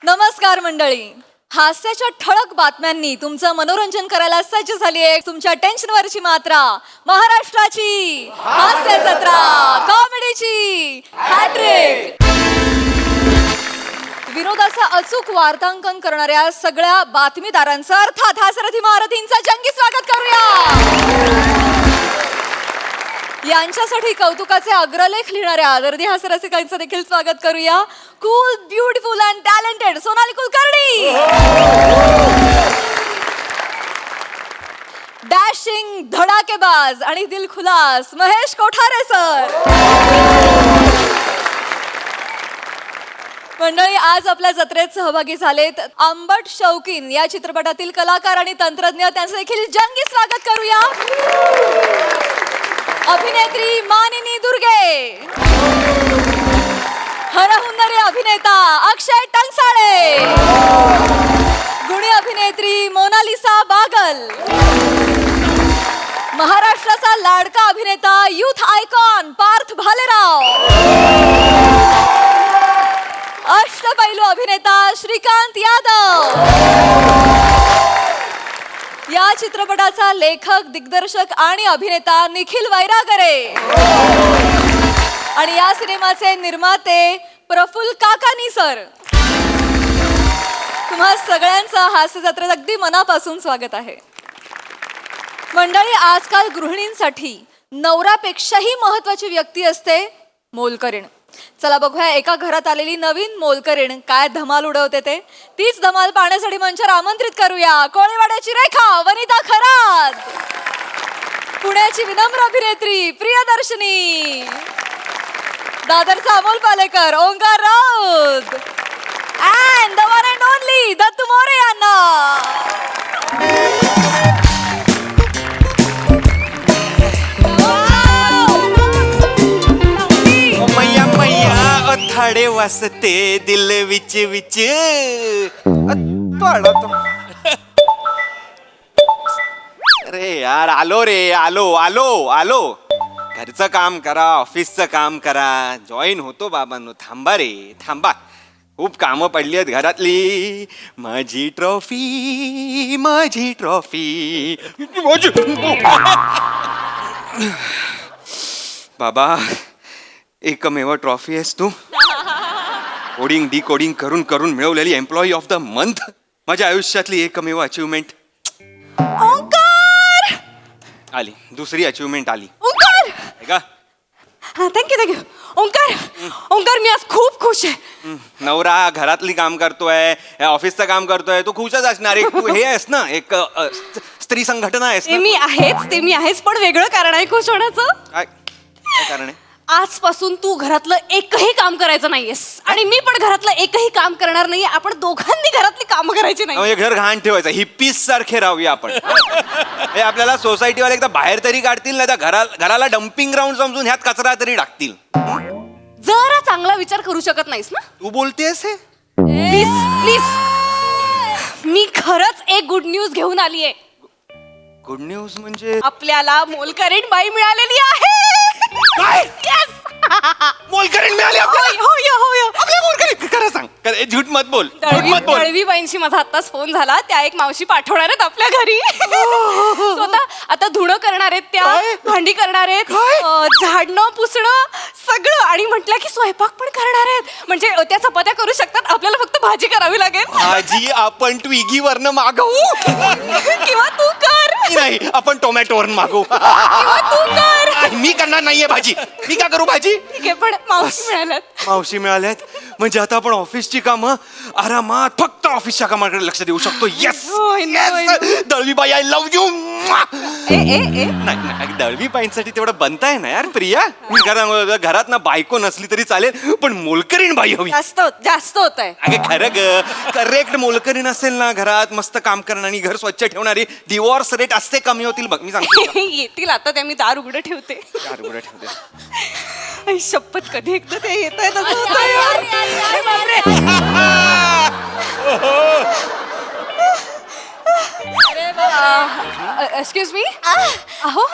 नमस्कार मंडळी. हास्याच्या ठळक बातम्यांनी तुमचं मनोरंजन करायला सज्ज झाली आहे तुमच्या टेन्शनवरची मात्रा. महाराष्ट्राची हास्य जत्रा, कॉमेडीची हॅट्रिक. विनोदाचं अचूक वार्तांकन करणाऱ्या सगळ्या बातमीदारांचं अर्थात हास्यरथी महारथींचं जंगी स्वागत करूया. यांच्यासाठी कौतुकाचे अग्रलेख लिहिणाऱ्या दर्दी हास्यरसिकांचं देखील स्वागत करूया. Cool, beautiful and talented Sonali Kulkarni. Dashing, धडाकेबाज आणि दिलखुलास महेश कोठारे सर. मंडळी, आज आपल्या जत्रेत सहभागी झालेत आंबट शौकीन या चित्रपटातील कलाकार आणि तंत्रज्ञ. त्यांचं देखील जंगी स्वागत करूया. अभिनेत्री मानिनी दुर्गे, हरहुन्नरी अभिनेता अक्षय टंगसाळे, गुणी अभिनेत्री मोनालिसा बागल, महाराष्ट्राचा लाडका अभिनेता युथ आयकॉन पार्थ भालेराव, अष्टपैलू अभिनेता श्रीकांत यादव, या चित्रपटाचा लेखक, दिग्दर्शक आणि अभिनेता निखिल वैरागरे आणि या सिनेमाचे निर्माते प्रफुल्ल काकानी सर. तुम्हा सगळ्यांचं हास्य जत्रेत अगदी मनापासून स्वागत आहे. मंडळी, आजकाल गृहिणींसाठी नवऱ्यापेक्षाही महत्वाची व्यक्ती असते मोलकरीण. चला बघूया एका घरात आलेली नवीन मोलकरीण काय धमाल उडवते ते. तीच धमाल पाहण्यासाठी मंचावर आमंत्रित करूया कोळीवाड्याची रेखा वनिता खरात, पुण्याची विनम्र अभिनेत्री प्रियदर्शनी, दादरचा Amol Palekar Omkar Raut and the one and only Dattu More यांना. थाडे वासते दिल विच विच अरे यार, आलो रे, आलो आलो आलो. घरचं काम करा, ऑफिसचं काम करा, जॉईन होतो बाबांनो. थांबा रे थांबा, खूप कामं पडली आहेत घरातली. माझी ट्रॉफी, माझी ट्रॉफी. बाबा, एकमेव ट्रॉफी आहेस तू. कोडिंग डिकोडिंग करून करून मिळवलेली एम्प्लॉई ऑफ द मंथ. माझ्या आयुष्यातली एकमेव अचिव्हमेंट. ओंकार आली, दुसरी अचिव्हमेंट आली. ओंकार का? थँक्यू. ओंकार, मी आज खूप खुश आहे. नवरा घरातली काम करतोय, ऑफिसचं काम करतोय, तू खुशच असणार. एक तू हे आहेस ना, एक स्त्री संघटना आहेस ना. ते मी आहेच, पण वेगळं कारण आहे खुश होण्याचं. काय काय कारण आहे? आजपासून तू घरातलं एकही काम करायचं नाहीयेस आणि मी पण घरातलं एकही काम करणार नाहीये. आपण दोघांनी घरातली कामं करायची नाही. म्हणजे घर घाण ठेवायचं, हिप्पीस सारखे राहूया आपण. हे आपल्याला सोसायटीवाले एकदा बाहेर तरी काढतील, नाही तर घराला डम्पिंग ग्राउंड समजून ह्यात कचरा तरी टाकतील. जरा चांगला विचार करू शकत नाहीस ना तू बोलतेस हे? प्लीज. मी खरंच एक गुड न्यूज घेऊन आलीये. गुड न्यूज म्हणजे? आपल्याला मोलकरीण बाई मिळालेली आहे. काय? Yes! मोलकरीण मिळाली आपल्याला? आपल्या मोलकरीण? खरं सांग, झूट मत बोल. दळवीबाईंशी माझा आत्ताच फोन झाला. त्या एक मावशी पाठवणार आहेत आपल्या घरी. स्वतः आता धुणं करणार आहेत, त्या भांडी करणार आहेत, झाडणं पुसणं सगळं, आणि म्हटलं की स्वयंपाक पण करणार आहेत. म्हणजे त्या चपात्या करू शकतात, आपल्याला फक्त भाजी करावी लागेल. भाजी आपण ट्विगीवरनं मागवू किंवा तू कर. नाही, आपण टोमॅटोवरून मागवू. किंवा तू कर. मी करणार नाहीये भाजी. मी का करू भाजी? ठीक आहे, पण मावशी मिळाल्यात. मावशी मिळाल्यात म्हणजे आता आपण ऑफिसची कामं आरामात फक्त ऑफिसच्या कामाकडे लक्ष देऊ शकतो. येस, दळवीबाई, आय लव्ह यू. नाही, दळवीबाईंसाठी तेवढं बनताय ना यार प्रिया. घरात ना बायको नसली तरी चालेल, पण मोलकरीण बाई हवी. जास्त होत आहे. अगे खरं ग, करेक्ट मोलकरीण असेल ना घरात, मस्त काम करणारी, घर स्वच्छ ठेवणारी, डिवॉर्स रेट असते कमी होतील बघ. मी सांगतो येतील. आता त्या मी दार उघडं ठेवते. शपथ, कधी एकदा ते येत आहे. Excuse me. अहो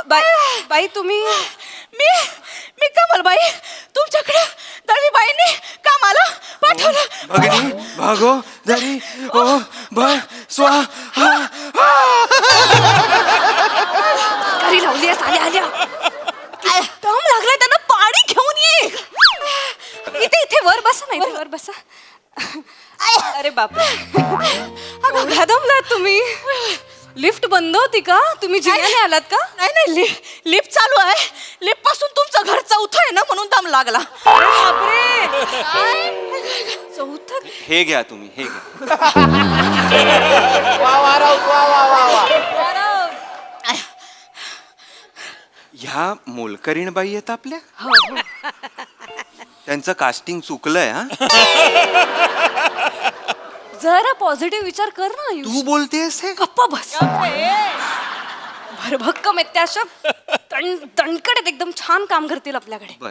बाई, तुम्ही. मी कमल बाई, तुमच्याकडे दळवीबाईंनी कामाला पाठवलं. भगिनी भागो धरी ओ भ स्वाहा. घरी लावली आल्या आल्या दम लागलाय त्यांना, पाणी घेऊन ये. इथे इथे वर बसा ना, इथे वर बसा. अरे बापरे, एवढा दमलात तुम्ही. लिफ्ट बंद होती का? तुम्ही जिन्याने आलात का? नाही नाही, लिफ्ट चालू आहे. लिफ्ट पासून तुमचं घर चौथं आहे ना, म्हणून दम लागला. बापरे, चौथं. हे घ्या तुम्ही, हे घ्या. ह्या मोलकरीणबाई आहेत आपल्या. त्यांचं कास्टिंग चुकलंय हा. जरा पॉझिटिव्ह विचार कर ना आयुष. तू बोलतेस हे. गप्पा बस. भरभक्कम आहेत त्या, अशा तणकडे एकदम छान काम करतील आपल्याकडे. बर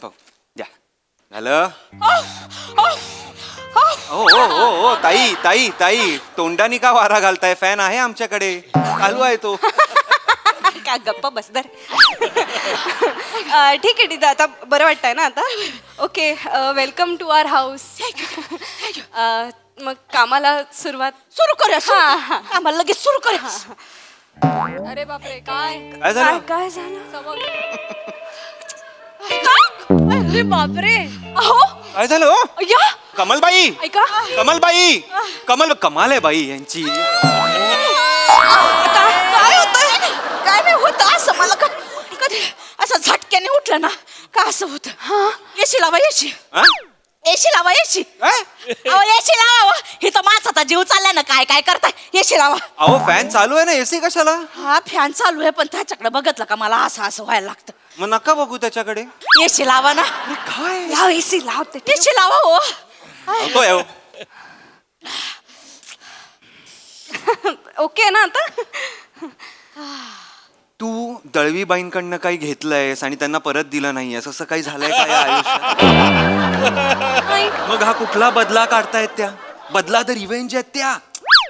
बर, द्या. झालं. हो हो हो हो, ताई ताई ताई, तोंडानी का वारा घालताय? फॅन आहे आमच्याकडे, चालू आहे तो. काय गप्पा बस दर. ठीक आहे ठीक, आता बरं वाटतंय ना आता. Okay, welcome to our house. मग कामाला सुरुवात सुरू करूया. हा, हा. आम्हाला लगेच सुरू करूया. अरे बापरे, काय काय झालं? काय झालं? अरे बापरे, अहो काय झालं हो? या कमलबाई, ऐका. कमलबाई, कमाल आहे बाई यांची. काय होतंय? काय नाही होत असं. मला कधी असं झटक्याने उठलं ना का असं होतं. एसी लावा, एसी. हा? एसी लावा, एसी. काय? अहो एसी लावा. हे तर माझा जीव चाललाय ना. काय काय करताय? एसी लावा. अहो फॅन चालू आहे ना, एसी कशाला? हा फॅन चालू आहे, पण त्याच्याकडे बघितलं का मला असं असं व्हायला लागतं. मग नका बघू त्याच्याकडे. एसी लावा ना. काय लाव एसी लाव ते. एसी लावा हो. होतोय हो. ओके ना आता. तू दळवीबाईंकडनं काही घेतलंयस आणि त्यांना परत दिलं नाहीयेस, असं काही झालंय का या आयुष्यात? नाही. मग हा कुठला बदला काढतायत त्या? बदला तर रिव्हेंज आहेत त्या.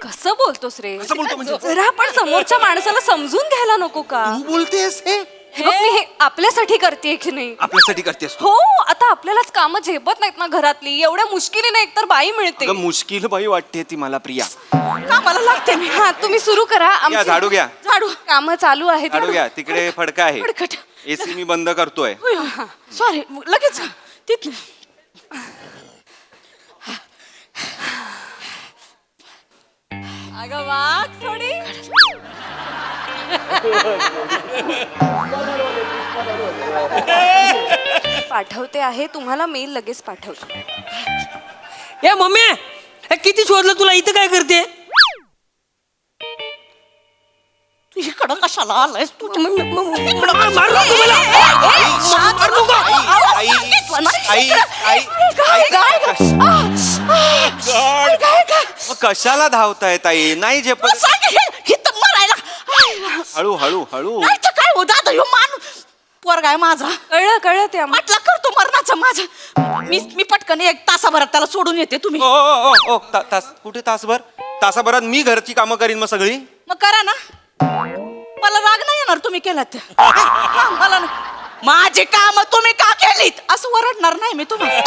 कसं बोलतोस रे? कसं बोलतो म्हणजे? जरा पण समोरच्या माणसाला समजून घ्यायला नको का? तू बोलतेस हे? हे बघ, मी हे आपल्यासाठी करते की नाही. आपल्यासाठी करतेस तू? हो, आता आपल्यालाच कामं झेपत नाहीत ना घरातली. एवढ्या मुश्किलीने एकतर बाई मिळते. अगं मुश्किल बाई वाटते ती मला, प्रिया. कामाला लागते मी. हा, तुम्ही सुरू करा. घ्या, झाडू घ्या. झाडू. काम चालू आहेत. झाडू घ्या. तिकडे फडका आहे. फडकट. एसी मी बंद करतोय. सॉरी, लगेच तिथलं. अगं वाघ थोडी. पाठवते आहे तुम्हाला मेल, लगेच पाठवते. ए मम्मी, हे किती शोधलं तुला, इथं काय करते? तू इकडं कशाला आलायस तू? मारू नको मला. मारू नको. आई, आई, आई, मग कशाला धावताय ताई? नाही जे पण हळू हळू हळू. काय हो दादा, ह्यो माणूस पोरगा आहे माझा. कळलं कळलं ते आम्हाला. म्हटलं करतो मरणाचं माझं. मी पटकन 1 तासाभरात त्याला सोडून येते. तुम्ही ओ ओ ओ, तास कुठे? तासभर? तासाभरात मी घरची कामं करीन मग सगळी. मग करा ना. मला राग नाही येणार तुम्ही केलात. मला ना, माझी काम तुम्ही का केलीत असं वरडणार नाही मी तुम्हाला.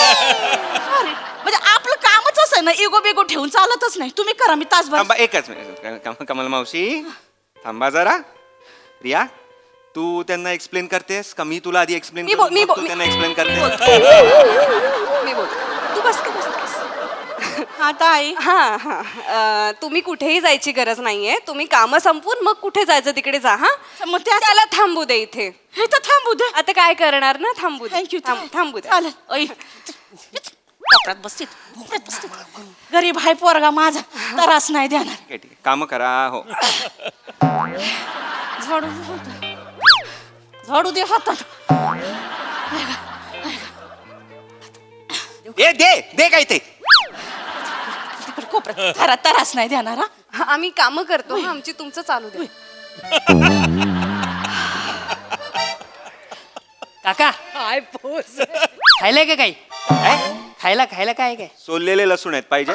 Sorry. म्हणजे आपलं कामच असं ना, इगो बिगो ठेवून चालतच नाही. तुम्ही करा, मी तासभर. थांबा एकच मिनिट. कमल मावशी थांबा जरा. प्रिया, तू त्यांना एक्सप्लेन करतेस का मी तुला आधी एक्सप्लेन मी त्यांना एक्सप्लेन करते? मी बोल. तू बस, तू बस. हा ताई. हा, तुम्ही कुठेही जायची गरज नाहीये. तुम्ही कामं संपवून मग कुठे जायचं तिकडे जा. हा, मग त्याला थांबू दे इथे. हे तर थांबू दे. आता काय करणार ना, थांबू दे. थँक्यू. थांबू दे. चालेल. कोपऱ्यात बसतीत, कोपऱ्यात बसतीत. गरीब हाय पोरगा माझा, त्रास नाही देणार. ठीक आहे, ठीक आहे. कामं करा. हो. झाडू झाडू दे हातात. दे काय ते? तिकडे कोपऱ्यात त्रास नाही देणार. हा, आम्ही कामं करतो. हा, आमची तुमचं चालू दे. काका खायला का काही? खायला खायला काय काय? सोललेले लसूण आहेत पाहिजे?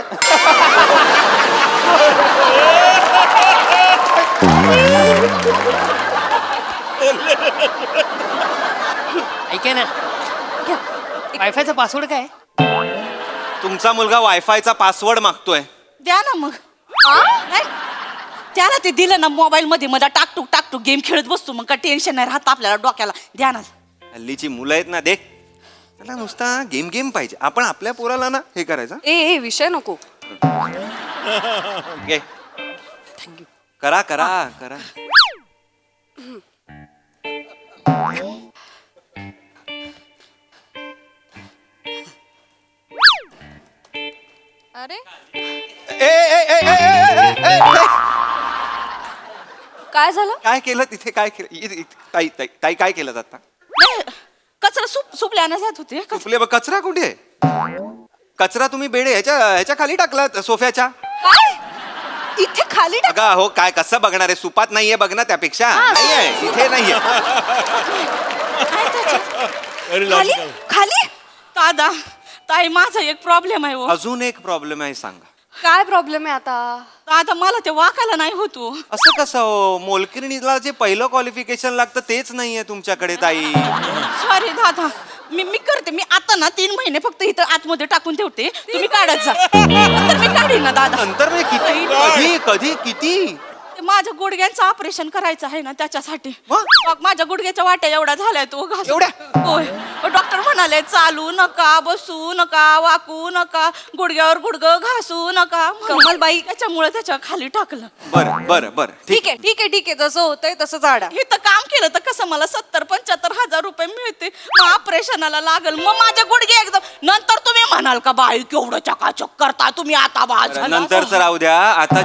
ऐका ना, वायफायचा पासवर्ड काय? तुमचा मुलगा वायफायचा पासवर्ड मागतोय. द्या ना मग. नाही, त्याला ते दिलं ना मोबाईल मध्ये मला टाकटूक गेम खेळत बसतो, मग काय टेन्शन नाही राहत आपल्याला डोक्याला. द्या ना. हल्लीची मुलं आहेत ना, देख त्याला नुसता गेम पाहिजे. आपण आपल्या पोराला ना हे करायचं. ए विषय नको. घे. करा करा करा. अरे ए, ए, ए, ए, ए, ए, ए, काय झालं? काय केलं तिथे? काय केलं? ताई ताई ताई काय केलं आता? नाही, कचरा सुपल्यानं जात होते. तुपले कचरा कुठे आहे? कचरा तुम्ही बेडे ह्याच्या खाली टाकला सोफ्याच्या. काय इथे खाली टाक. अगं हो, काय कसं बघणार आहे? सुपात नाहीये बघ ना, त्यापेक्षा नाहीये इथे नाहीये. खाली खाली. दादा ताई माझा एक प्रॉब्लेम आहे हो. अजून एक प्रॉब्लेम आहे, सांगा. काय प्रॉब्लेम आहे आता? दादा मला ते वाकायला नाही होतो. असं कसं हो? मोलकिरणीला जे पहिलं क्वालिफिकेशन लागतं तेच नाहीये तुमच्याकडे ताई. सॉरी दादा, मी करते. मी आता ना 3 महिने फक्त इथं आतमध्ये टाकून ठेवते, तुम्ही काढत जा. नंतर मी काढीन ना दादा. नंतर म्हणजे किती? कधी कधी किती? ते माझ्या गुडघ्यांचं ऑपरेशन करायचं आहे ना, त्याच्यासाठी. मग? मग माझ्या गुडघ्याच्या वाट्या एवढा झालाय तो घास. एवढ्या? होय. डॉक्टर म्हणाले चालू नका, बसू नका, वाकू नका, गुडघ्यावर गुडघं घासू नका. कमलबाई. त्याच्यामुळे त्याच्या खाली टाकलं. बरं बरं बरं ठीक आहे ठीक आहे ठीक आहे, जसं होतंय तसं झाडा. इथं काम केलं तर कसं मला 70-75 हजार रुपये मिळते. मग ऑपरेशनाला लागल, मग माझे गुडघे एकदम. नंतर तुम्ही म्हणाल का बाई केवढं चकाचक करता तुम्ही आता बरं, नंतरच राहू द्या. आता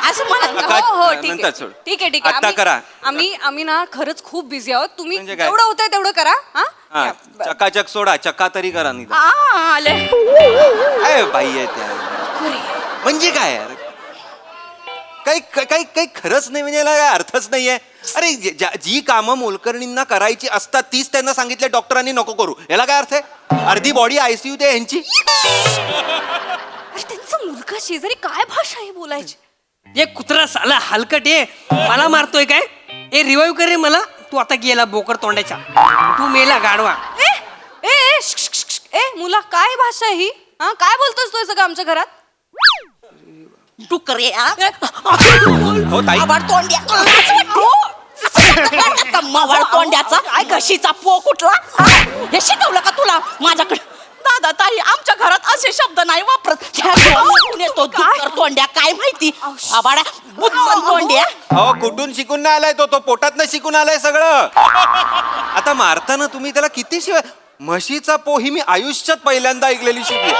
असं म्हणाल का? काय? हो हो ठीक नंतर आहे सोड. ठीक आहे ठीक आहे. आता करा. आम्ही ना खरंच खूप बिझी आहोत. तुम्ही म्हणजे काय? जेवढं होतंय तेवढं करा. हा, हा चकाचक सोडा, चक्का तरी करा निदान. आले. काय बाई आहे त्या? म्हणजे काय यार? काही काही काही खरंच नाही, म्हणजे याला काय अर्थच नाहीये. अरे जी कामं मोलकरणींना करायची असतात तीच त्यांना सांगितले डॉक्टरांनी नको करू, याला काय अर्थ आहे? अर्धी बॉडी आयसीयू ते यांची. अरे त्यांचा मुलगा शेजारी काय भाषा आहे बोलायची? ये कुत्रा साला हलकट आहे, मला मारतोय काय? ए रिवाईव्ह कर रे मला. तू आता गेला बोकड तोंडाच्या, तू मेला गाडवा. ए ए ए श्श, श्श, श्श, ए मुला काय भाषा आहे ही? हा काय बोलतोस तू हे सगळं आमच्या घरात? डुकरे हो ताई. मवाळ तोंड्याचा काय घशीचा पो कुठला? हे शिकवलं का तुला माझ्याकडे? दादा ताई आमच्या घरात असे शब्द नाही वापरत. येतो डुक्कर तोंड्या, काय माहिती आबाडा बुच्चन तोंड्या. अहो कुठून शिकून नाही आलाय तो पोटात शिकून आलाय सगळं. आता मारताना तुम्ही त्याला किती शिवाय. म्हशीचा पो ही मी आयुष्यात पहिल्यांदा ऐकलेली शिवी.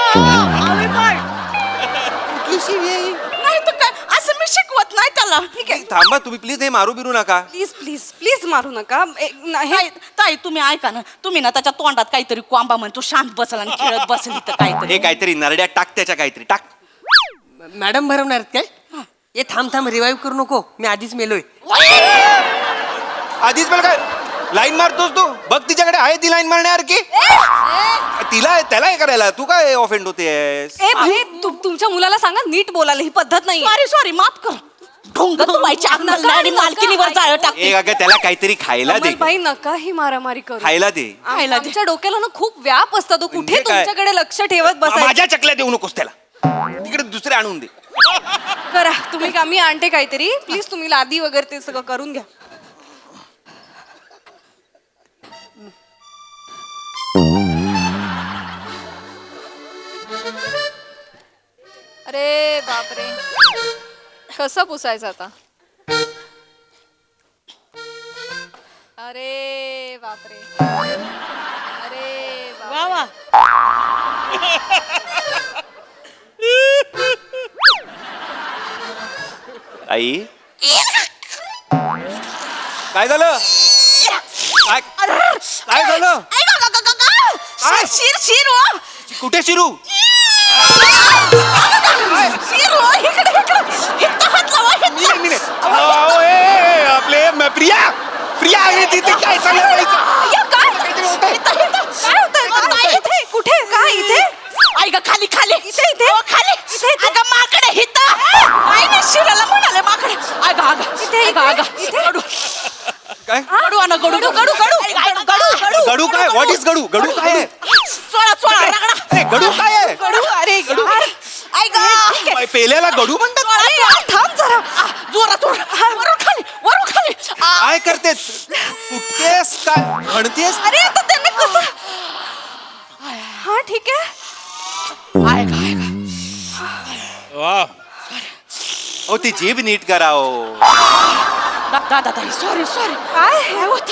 कुठली शिवी आहे? नाही तर काय, असं मी शिकवत नाही त्याला. ठीक आहे थांबा तुम्ही प्लीज, हे मारू बिरू नका. प्लीज प्लीज प्लीज मारू नका. ताई ताई, तुम्ही ऐका ना, तुम्ही ना त्याच्या तोंडात काहीतरी कोंबा म्हणतो, शांत बसल आणि खेळत बसली तर काहीतरी. हे काहीतरी नरड्यात टाक, त्याच्या काहीतरी टाक. मॅडम भरवणार आहेत काय? ये थांब रिवाईव्ह करू नको, मी आधीच मेलोय. आधीच मला काय लाईन मारतोस तू? बघ तिच्याकडे आहे ती लाईन मारण्यासारखी. तिला त्याला हे करायला तू काय ऑफेंड होतेस? ए भाई तुमच्या मुलाला सांगा नीट बोलायला, ही पद्धत नाही. सॉरी माफ कर. ढोंग तुम्हाच्या आणि मालकीनीवर जाळं टाकते. ए अगं त्याला काहीतरी खायला दे. भाई नका ही मारामारी करू. खायला दे. खायला दे. आमच्या डोक्याला ना खूप व्याप असतो. तो कुठे म्हणजे काय? तुमच्याकडे लक्ष ठेवत बसायचं. माझ्या चकल्या देऊ नकोस त्याला, तिकडे दुसरे आणून दे. करा तुम्ही, आम्ही आणते काहीतरी. प्लीज तुम्ही लादी वगैरे ते सगळं करून घ्या. अरे बापरे, कसं पुसायचं आता? अरे बापरे, अरे बापरे. वा वा. आई काय झालं? काय झालं? शिर शिर हो. कुठे शिरू? शिर हो, इकडे इथं हात लावा, आपले प्रिया आहे तिथे. काय चाललं? कुठे काय इथे? आई ग खाली खाली इथे इथे खाली अगं माकडे हिथं. आई ना शिराला म्हणाले माकडे. इथे गडू काय गडू आणा, गडू गडू गडू गडू गडू काय? What is गडू? गडू काय आहे? पेल्याला गडू म्हणतात? अरे, थांब जरा जोरात वरून खाली वरून खाली काय करते कुठतेस काय म्हणतेस? अरे आता त्यांना कसं हा ठीक आहे. ऐक वा ओ ती जीभ नीट करा हो. दादा ताई सॉरी सॉरी काय होत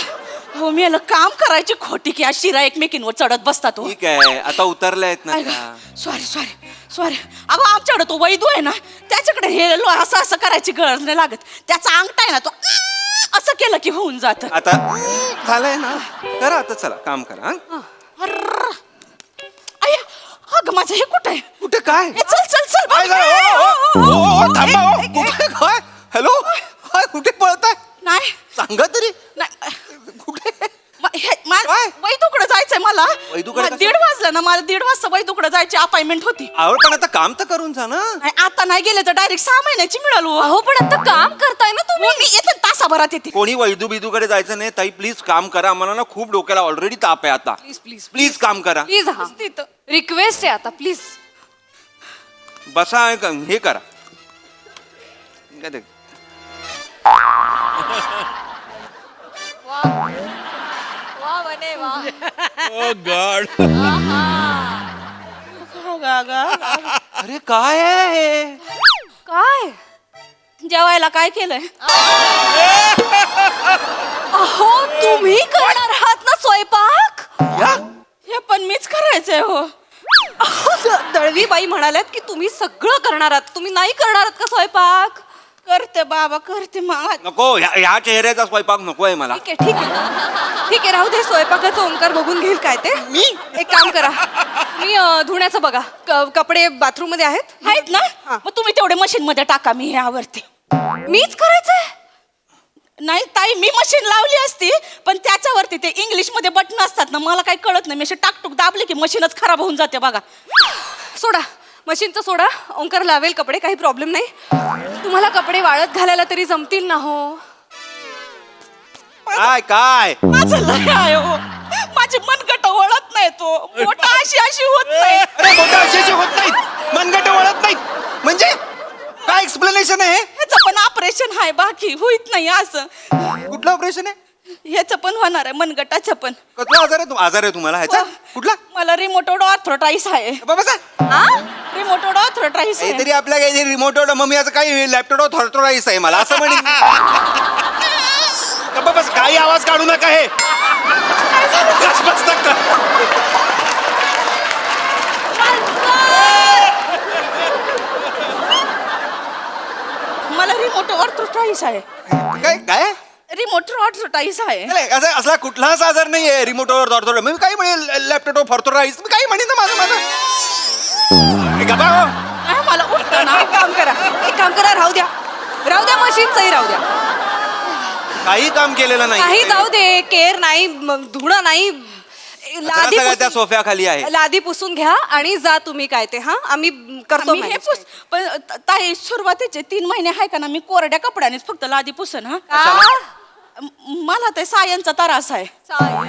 हो मी याला काम करायची खोटी की आज शिरा एकमेकींवर चढत बसतात हो ठीक आहे आता उतरल्यात ना त्या. सॉरी सॉरी सॉरी अगं आमच्याकडे तो वैदू आहे ना त्याच्याकडे हे असं असं करायची गरज नाही लागत त्याचा अंगठा आहे ना तो असं केलं की होऊन जात आता झालंय ना करा आता चला काम करा हं? अगं माझं हे कुठे आहे कुठे काय ए, चल चल चल काय बघ. झालं? ओ, ओ, ओ, ओ, थांबा ओ. कुठे काय हॅलो काय कुठे पळताय नाही सांगा तरी नाही कुठे काय वैदूकडे जायचंय मला वैदूकडे मला कसं? 1:30 वाजलं ना मला 1:30 वाजता वैदूकडे जायची अपॉइंटमेंट होती आवड पण आता काम तर करून जा ना. आणि आता नाही गेले तर डायरेक्ट 6 महिन्याची मिळालो अहो पण आता काम करताय ना तुम्ही. मी येते तासाभरात येते कोणी वैदू बिदूकडे जायचं नाही ताई प्लीज काम करा आम्हाला ना खूप डोक्याला ऑलरेडी ताप आहे आता प्लीज प्लीज प्लीज काम करा प्लीज हा रिक्वेस्ट आहे आता प्लीज. बसा हे करा काय ते? वा बने वा. ओ गॉड अरे काय आहे हे? काय जेवायला काय केलंय अहो तुम्ही करणार आहात ना स्वयंपाक. या हे पण मीच करायचंय हो अहो, दळवी बाई म्हणाल्यात की तुम्ही सगळं करणार आहात. तुम्ही नाही करणार आहात का स्वयंपाक. करते बाबा करते मग नको ह्या चेहऱ्याचा स्वयंपाक नको आहे मला ठीक आहे ठीक आहे ठीक आहे राहू दे स्वयंपाकाचा ओंकार बघून घेईल काय ते. मी एक काम करा मी धुण्याचं बघा कपडे बाथरूम मध्ये आहेत. आहेत ना मग तुम्ही तेवढे मशीन मध्ये टाका मी हे आवडते मीच करायचंय. नाही ताई मी मशीन लावली असती पण त्याच्यावरती ते इंग्लिश मध्ये बटन असतात ना मला काही कळत नाही मी अशी टाकटूक दाबली की मशीनच खराब होऊन जाते बघा सोडा मशीनचं सोडा ओंकार लावेल कपडे काही प्रॉब्लेम नाही. तुम्हाला कपडे वाळत घालायला तरी जमतील ना हो. काय काय माझं लय आहे हो माझी मनगट वळत नाही तो मोठा अशी अशी होत नाही अरे मोठा अशी होत नाहीत मनगट वळत नाहीत म्हणजे काय एक्सप्लेनेशन आहे ह्याचं पण ऑपरेशन आहे बाकी होईत नाही असं कुठलं ऑपरेशन आहे ह्याचं पण होणार आहे मनगटाचं पण कसला आजार आहे तुम्हाला ह्याचा कुठला मला रिमोटोड ऑर्थरायटिस आहे बाबा रिमोटोड ऑर्थरायटिस आहे काहीतरी आपल्या काही रिमोट मग याचं काही लॅपटॉप थॉर्टोराईस आहे मला असं म्हणेन बस काही आवाज काढू नका हे बस, बस, नका. मला रिमोट ऑर्थरायटिस आहे काय काय रिमोट ऑर्थरायटिस आहे नाही, असला कुठलाच आजार नाहीये रिमोटवर थॉर्टोराईस मी काही म्हणेल लॅपटॉप थॉर्टोराईस मी काही म्हणेन ना माझं हे गप्पा हो. मला उठतं ना एक काम करा राहू द्या मशीनचंही राहू द्या. काही काम केलेलं काही नाही जाऊ दे केअर नाही धुणं नाही लादी सगळ्या त्या पुसून- सोफ्या खाली आहे लादी पुसून घ्या आणि जा तुम्ही काय ते हा आम्ही करतो मी हे manage. पुस पण ताई सुरुवातीचे 3 महिने आहे का ना मी कोरड्या कपड्यानेच फक्त लादी पुसन हा मला ते सायनचा त्रास आहे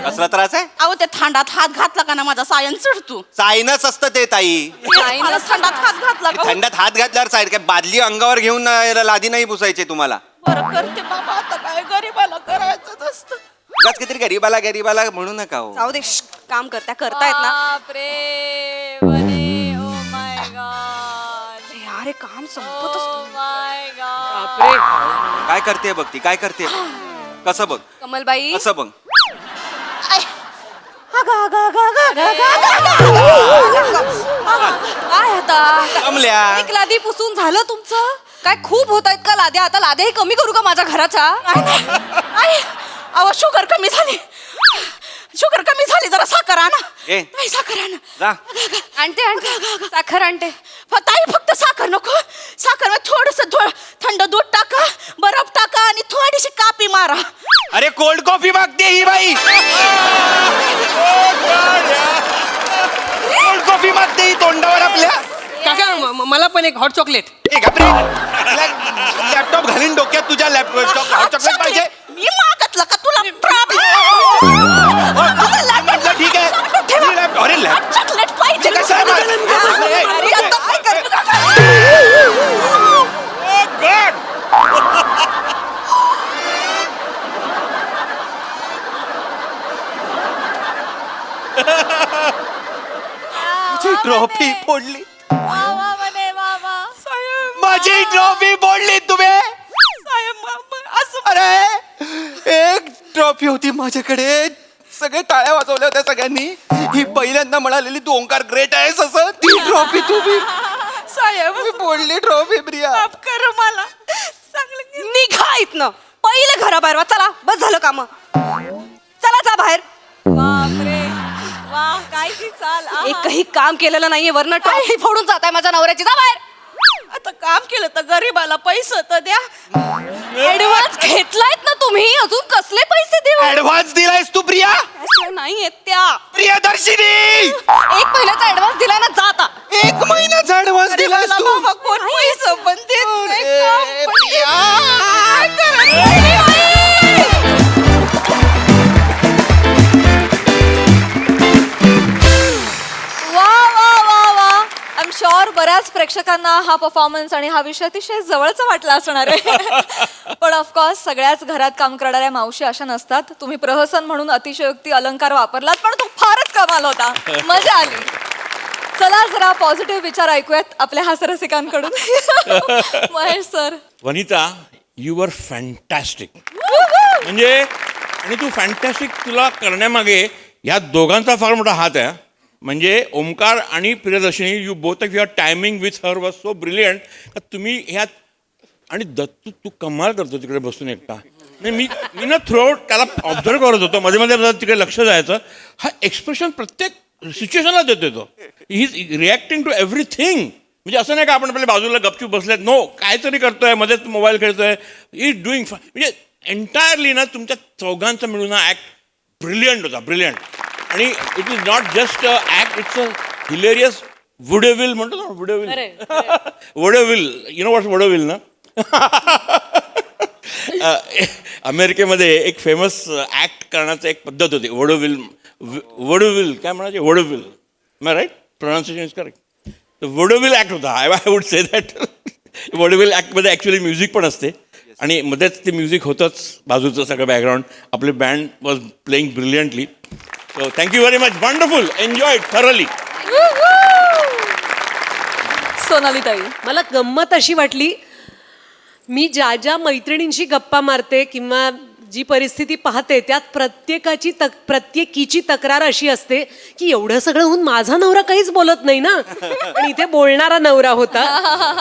कसला त्रास आहे अहो ते थंडात हात घातला का ना माझा सायन चढतो सायनच असतं ते ताई मला थंडात हात घातला का थंडात हात घातल्यावर साईड काय बादली अंगावर घेऊन लादी नाही पुसायची तुम्हाला बरं करते बाबा आता काय गरीबाला करायचंच असतं उगाच काहीतरी गरीबाला म्हणू नका हो जाऊ दे काम करतायत ना. बापरे बने ओ माय गॉड अरे काम संपतच ओ माय गॉड. काय करते बघ ती काय करते कसं बघ कमलबाई कसं बघ काय आता कमल्या एक लादी पुसून झालं तुमचं काय खूप होत आहेत का लाद्या आता लाद्याही कमी करू का माझ्या घराच्या. अहो शुगर कमी झाली जरा साखर आणा ए. नाही साखर आणा जा आणते साखर आणते. ताई फक्त साखर नको साखर थोडस थंड दूध टाका बर्फ टाका आणि थोडीशी कापी मारा अरे कोल्ड कॉफी मागते ही बाई कोल्ड कॉफी मागते ही तोंडावर आपल्या काका मला पण एक हॉट चॉकलेट. लॅपटॉप घालीन डोक्यात तुझ्या लॅपटॉप हॉट चॉकलेट पाहिजे मी मागतलं का तुला प्रॉब्लेम म्हटलं ठीक आहे अरे लॅपटॉप चॉकलेट पाहिजे कशाला? अरे, आता काय करतो? ट्रॉफी फोडली वा वा म्हणे वा वा. माझी ट्रॉफी फोडली तुम्ही. साहेब असं अरे एक ट्रॉफी होती माझ्याकडे, सगळे टाळ्या वाजवल्या होत्या सगळ्यांनी. ही पहिल्यांदा म्हणालेली तू ओंकार ग्रेट आहेस असं. ती ट्रॉफी तुम्ही साहेब फोडली ट्रॉफी प्रिया. माफ कर मला. चांगलं निघा इथनं. पहिले घराबाहेर वा. चला बस झालं काम. चला जा बाहेर. बापरे वा काय ती चाल. आहा. एकही काम केलेलं नाहीये वरनं टॉफी फोडून जात आहे माझ्या नवऱ्याची. जा बाहेर. आता काम केलं तर गरीबाला पैसे तर द्या. ऍडव्हान्स घेतलायत ना तुम्ही, अजून कसले पैसे देऊ? ऍडव्हान्स दिलायस तू प्रिया. असं नाहीये त्या. प्रियदर्शिनी एक महिन्याचा ऍडव्हान्स दिलाय ना, जा आता. 1 महिन्याचा ऍडव्हान्स दिलायस मला तू. बाबा कोण पैसे पण देत नाही. अरे, काम पण देत प्रिया. नाही. काय करायचं? वा वा वा वा. आय एम शुअर बऱ्याच प्रेक्षकांना हा परफॉर्मन्स आणि हा विषय अतिशय जवळचा वाटला असणार आहे. पण ऑफकोर्स सगळ्याच घरात काम करणाऱ्या मावशी अशा नसतात. तुम्ही प्रहसन म्हणून अतिशयोक्ती अलंकार वापरलात, पण तो फारच कमाल होता. मजा आली. चला जरा पॉझिटिव्ह विचार ऐकूयात आपल्या हास्यरसिकांकडून. Mahesh sir. Vanita you were fantastic. म्हणजे आणि तू फॅन्टॅस्टिक तुला करण्यामागे ह्या दोघांचा फार मोठा हात आहे. म्हणजे ओमकार आणि Priyadarshini you both of your timing with her was so brilliant का तुम्ही ह्यात. आणि दत्तू तू कमाल करतो तिकडे बसून एकटा. नाही मी ना थ्रूआउट त्याला ऑब्झर्व करत होतो, मध्ये मध्ये तिकडे लक्ष जायचं. हा एक्सप्रेशन प्रत्येक सिच्युएशनला देतो तो. He is reacting to everything. म्हणजे असं नाही का आपण आपल्या बाजूला गपचूप बसलेत. नो, काहीतरी करतोय, मध्येच मोबाईल खेळतोय. इज डुईंग म्हणजे एंटायरली ना तुमच्या चौघांचा मिळून हा ॲक्ट ब्रिलियंट होता, ब्रिलियंट. आणि it is not just a act, it's a hilarious vaudeville म्हणतो ना, वुडेविल. वुडेविल, यु नो व्हॉट्स वुडेविल ना. अमेरिकेमध्ये एक फेमस ॲक्ट करण्याचं एक पद्धत होती. वुडेविल काय म्हणायचे, vaudeville. My right, pronunciation is correct. Vaudeville act होता. I would say that. Vaudeville ॲक्टमध्ये ॲक्च्युली म्युझिक पण असते आणि मध्येच ते म्युझिक होतंच, बाजूचं सगळं बॅकग्राऊंड. आपली band was playing brilliantly. So thank you very much. Wonderful, enjoy thoroughly. Sonali ताई. मला गंमत अशी वाटली, मी ज्या ज्या मैत्रिणींशी गप्पा मारते किंवा जी परिस्थिती पाहते त्यात प्रत्येकीची तक्रार अशी असते की एवढं सगळं होऊन माझा नवरा काहीच बोलत नाही ना. पण इथे बोलणारा नवरा होता.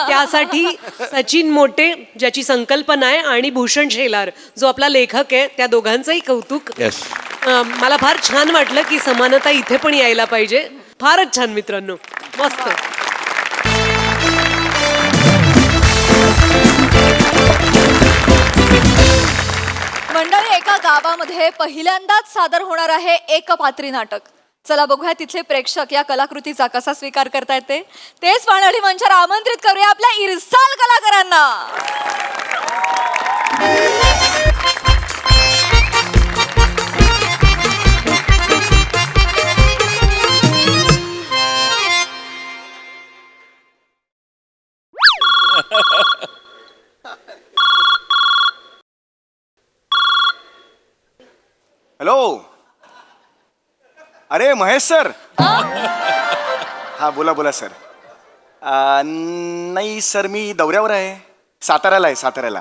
त्यासाठी सचिन मोटे ज्याची संकल्पना आहे आणि भूषण शेलार जो आपला लेखक आहे, त्या दोघांचंही कौतुक. येस. मला फार छान वाटलं की समानता इथे पण यायला पाहिजे. फारच छान मित्रांनो, मस्त. मंडळी, एका गावामध्ये पहिल्यांदाच सादर होणार आहे एकपात्री नाटक. चला बघूया तिथले प्रेक्षक या कलाकृतीचा कसा स्वीकार करतायत तेच पाहण्यासाठी मंचावर आमंत्रित करूया आपल्या इरसाल कलाकारांना. हॅलो. अरे महेश सर. हा बोला बोला सर. नाही सर, मी दौऱ्यावर आहे. साताऱ्याला आहे, साताऱ्याला.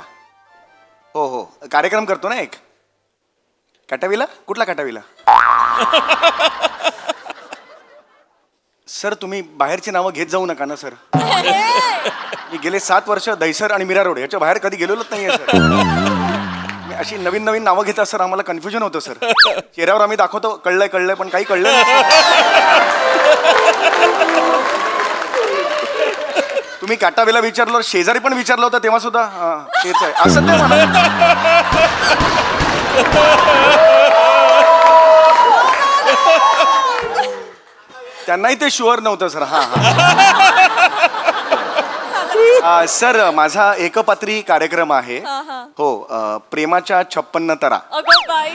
हो हो, कार्यक्रम करतो ना एक. काटावीला. कुठला काटावीला? सर तुम्ही बाहेरची नावं घेत जाऊ नका ना सर. मी गेले 7 वर्ष दहिसर आणि मीरा रोड याच्या बाहेर कधी गेलेलोच नाही आहे सर. अशी नवीन नवीन नावं घेता सर, आम्हाला कन्फ्युजन होतं सर. चेहऱ्यावर आम्ही दाखवतो कळलंय कळलंय, पण काही कळलं नाही. तुम्ही काटावेला विचारलं, शेजारी पण विचारलं होतं तेव्हा सुद्धा तेच आहे असं ते म्हणा. त्यांनाही ते शुअर नव्हतं सर. हां हां सर, माझा एकपात्री कार्यक्रम आहे. हो, प्रेमाच्या 56 तरा. अगं बाई.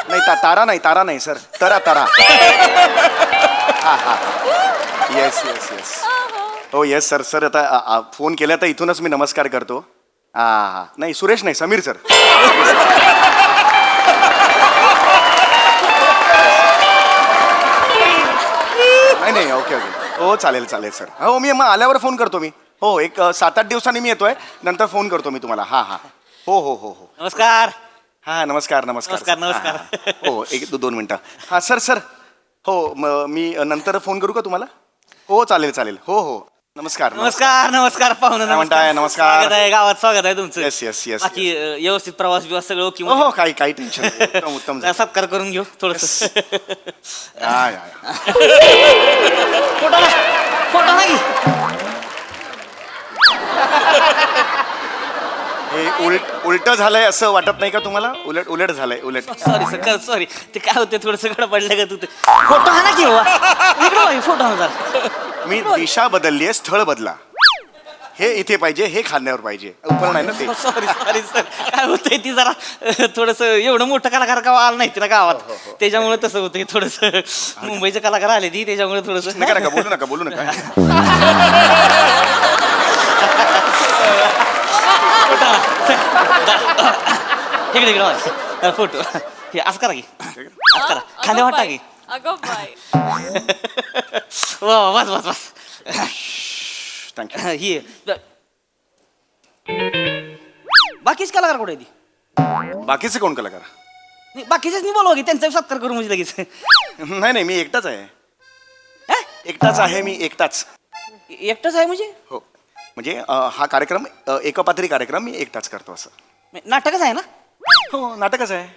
नाही तारा नाही सर, तरा. हां हां, येस येस येस. हो येस सर. सर आता फोन केला तर इथूनच मी नमस्कार करतो. हां हां, नाही सुरेश नाही, समीर सर. नाही नाही ओके ओके हो चालेल चालेल सर हो मी मग आल्यावर फोन करतो मी हो एक 7-8 दिवसांनी मी येतोय नंतर फोन करतो मी तुम्हाला हां हां हो हो हो हो नमस्कार हां नमस्कार नमस्कार नमस्कार, नमस्कार. हां, हां. हो 1-2 मिनटं हां सर हो मी नंतर फोन करू का तुम्हाला हो चालेल चालेल हो हो नमस्कार नमस्कार नमस्कार पाहुणं काय म्हणताय? नमस्कार. स्वागत आहे गावात स्वागत आहे तुमचं Yes, yes, yes, बाकी व्यवस्थित प्रवास बिवास सगळं ओके हो हो काही टेन्शन नाही. उत्तम उत्तम जरा सत्कार करून घेऊ थोडस या, या, या. फोटो नाही हे उलट झालंय असं वाटत नाही का तुम्हाला उलट उलट झालंय उलट सॉरी सर सॉरी ते काय होते थोडस गडबडलं का तू ते फोटो हा ना की बाबा फोटो हा जरा. मी दिशा बदलली आहे स्थळ बदला हे इथे पाहिजे हे खांद्यावर पाहिजे उपकरण नाही ना ते सॉरी सॉरी सर काय होतंय ती जरा थोडस एवढं मोठं कलाकार गाव आलं नाही ना गावात त्याच्यामुळे तसं होतंय थोडस मुंबईचे कलाकार आले ती त्याच्यामुळे थोडस नका नका बोलू नका इकडे इकडे फोटो हे असं करा की असं करा खांद्यावर टाका की अगं बाय वा वा, बस बस बस थँक्यू ही बाकीच कलाकार कुठे आहे ती बाकीचे कोण कलाकार नाही, बाकीचेच नाही बोलवा की त्यांचा सत्कार करू म्हणजे लगेच नाही नाही मी एकटाच आहे हा? एकटाच आहे मी एकटाच एकटंच आहे म्हणजे हो म्हणजे हा कार्यक्रम एकपात्री कार्यक्रम मी एकटाच करतो असं नाटकच आहे ना हो नाटकच आहे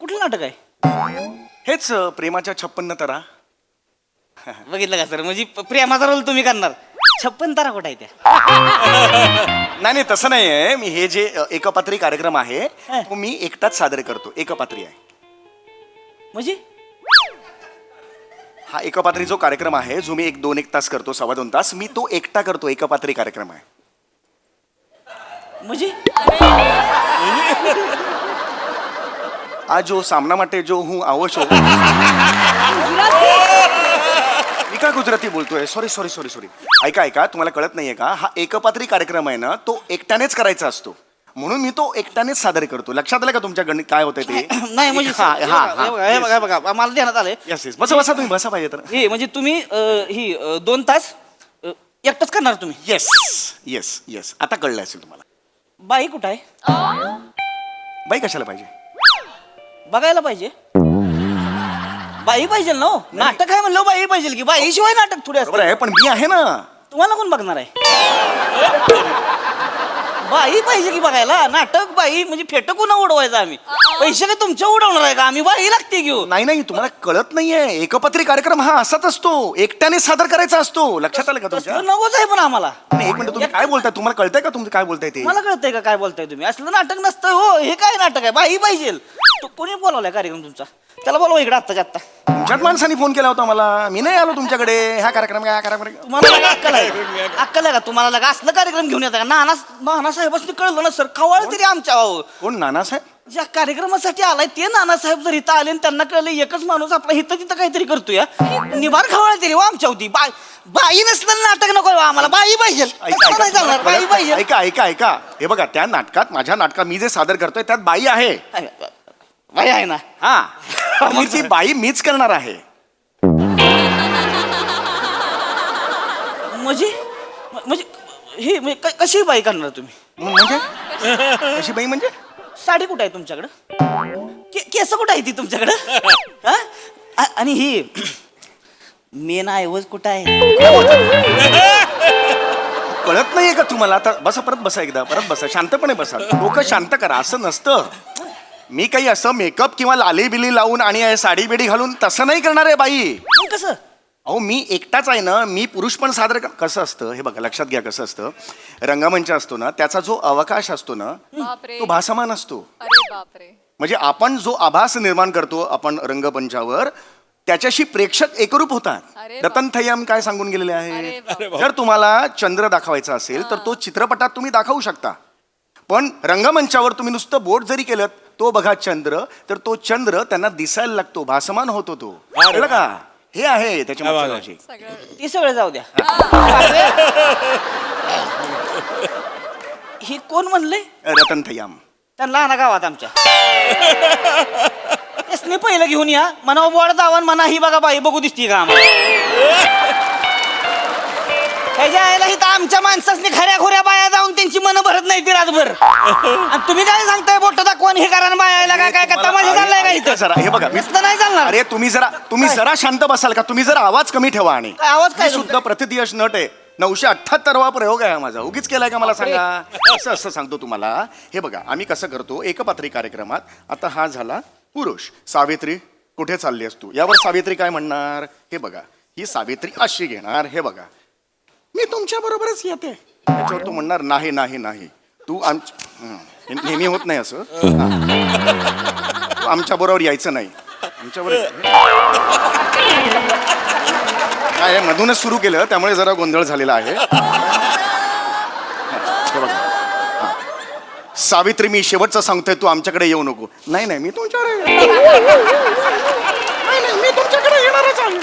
कुठलं नाटक आहे हेच प्रेमाच्या 56 तरा बघितलं का सर म्हणजे प्रेमाचा रोल तुम्ही करणार 56 तारा कुठं आहे त्या नाही तसं नाही आहे मी हे जे एकपात्री कार्यक्रम आहे तो मी एकटाच सादर करतो एकपात्री आहे म्हणजे हा एकपात्री जो कार्यक्रम आहे जो मी 1 तास करतो 2.25 तास मी तो एकटा करतो एकपात्री कार्यक्रम आहे म्हणजे आज जो सामना માટે जो હું આવો છો मी काय गुजराती बोलतोय सॉरी ऐका तुम्हाला कळत नाहीये का हा एकपात्री कार्यक्रम आहे ना तो एकट्यानेच करायचा असतो म्हणून मी तो एकट्यानेच सादर करतो लक्षात आलं का तुमच्या गणित काय होतंय ते नाही म्हणजे हा हा हे बघा हे बघा मला ध्यानात आलंय येस बसा तुम्ही बसा पाहिजे तर हे म्हणजे तुम्ही ही 2 तास एकटंच करणार तुम्ही येस आता कळलं असेल तुम्हाला बाई कुठं आहे बाई कशाला पाहिजे बघायला पाहिजे बाई पाहिजे ना हो? नाटक आहे म्हणलं बाई पाहिजे की बाई शिवाय नाटक थोडे बरोबर असते आहे पण मी आहे ना तुम्हाला कोण बघणार आहे बाई पाहिजे की बघायला नाटक बाई म्हणजे फेट कोणा उडवायचं आम्ही पैसे काय तुमच्या उडवणार आहे का आम्ही बाई लागते घेऊ नाही तुम्हाला कळत नाहीये एकपात्री कार्यक्रम हा असाच असतो एकट्याने सादर करायचा असतो लक्षात आलं का तुमच्या तसलं नकोच आहे पण आम्हाला नाही, एक मिनिट तुम्ही काय बोलताय तुम्हाला कळतंय का तुमचं काय बोलताय ते मला कळतंय का काय बोलताय तुम्ही असलं नाटक नसतं हो हे काय नाटक आहे बाई पाहिजे तू कोणी बोलावलाय कार्यक्रम तुमचा त्याला बोलवा इकडे आत्ताच्या आत्ता तुमच्याच माणसाने फोन केला होता मला मी नाही आलो तुमच्याकडे ह्या कार्यक्रम तुम्हाला लगा अक्कल आहे का तुम्हाला लगा असलं कार्यक्रम घेऊन येता का नानासाहेबांनी कळलं ना सर कवाळ तरी आमच्या कोण नानासाहेब ज्या कार्यक्रमासाठी आलाय ते नानासाहेब जर इथं आले आणि त्यांना कळलं एकच माणूस आपला इथं तिथं काहीतरी करतोय निभार खवळ तरी हो आमच्या होती बाई नसलं नाटक नको हो आम्हाला बाई पाहिजे कसं नाही चालणार? बाई पाहिजे ऐका हे बघा त्या नाटकात माझ्या नाटकात मी जे सादर करतोय त्यात बाई आहे बाई आहे ना हा मग ती बाई मीच करणार आहे म्हणजे ही म्हणजे कशी बाई करणार तुम्ही म्हणजे कशी बाई म्हणजे साडी कुठे आहे तुमच्याकडं केस कुठं आहे ती तुमच्याकडं हा? आणि ही मेन ऐवज कुठं आहे कळत नाहीये का तुम्हाला आता बसा परत बसा शांतपणे बसा डोकं शांत करा असं नसतं मी काही असं मेकअप किंवा लाली बिली लावून आणि साडी बिडी घालून तसं नाही करणार आहे बाई मग कसं अहो मी एकटाच आहे ना मी पुरुष पण सादर कसं असतं हे बघा लक्षात घ्या कसं असतं रंगमंच असतो ना त्याचा जो अवकाश असतो ना बापरे तो भासमान असतो अरे बापरे म्हणजे आपण जो आभास निर्माण करतो आपण रंगमंचावर त्याच्याशी प्रेक्षक एकरूप होतात अरे रतन थय्यम काय सांगून गेलेले अरे आहे बापरे. जर तुम्हाला चंद्र दाखवायचा असेल तर तो चित्रपटात तुम्ही दाखवू शकता पण रंगमंचावर तुम्ही नुसतं बोट जरी केलं तो बघा चंद्र तर तो चंद्र त्यांना दिसायला लागतो भासमान होतो तो कळलं का हे आहे त्याच्या मागचं logic. सगळं ती सगळं जाऊ द्या ही कोण म्हणले रतन थय्यम त्यांना आणा गावात आमच्या यसने पहिलं घेऊन या म्हणा बोर्ड दावा म्हणा ही बघा बाई बघू दिसती का आम्हाला ह्याच्या आईला इथं आमच्या माणसासनी खऱ्या खोऱ्या बाया जाऊन त्यांची मनं भरत नाही ती रातभर आणि तुम्ही काय सांगताय बोट दाखवून हे करा बायाला काय काय का तमाशा चाललाय का इथं जरा हे बघा मी नुसतं नाही चालणार अरे तुम्ही जरा शांत बसाल का? तुम्ही जरा आवाज कमी ठेवा. आणि काय आवाज काय मी सुद्धा प्रतिदियश नट आहे. 978वा प्रयोग आहे हा माझा. उगीच केलाय का मला सांगा? असं सांगतो तुम्हाला. हे बघा आम्ही कसं करतो एकपात्री कार्यक्रमात. आता हा झाला पुरुष. सावित्री कुठे चालली असतो यावर सावित्री काय म्हणणार? हे बघा ही सावित्री अशी घेणार. हे बघा मी तुमच्या बरोबरच येते. त्याच्यावर तू म्हणणार नाही नाही नाही तू हे नेहमी होत नाही असं. तू आमच्या बरोबर यायचं नाही. आमच्याबरोबर काय मधूनच सुरू केलं त्यामुळे जरा गोंधळ झालेला आहे. हे बघा. हा. सावित्री मी शेवटचं सांगतोय तू आमच्याकडे येऊ नको. नाही नाही मी तुमच्याकडे नाही नाही मी तुमच्याकडे येणारच आहे.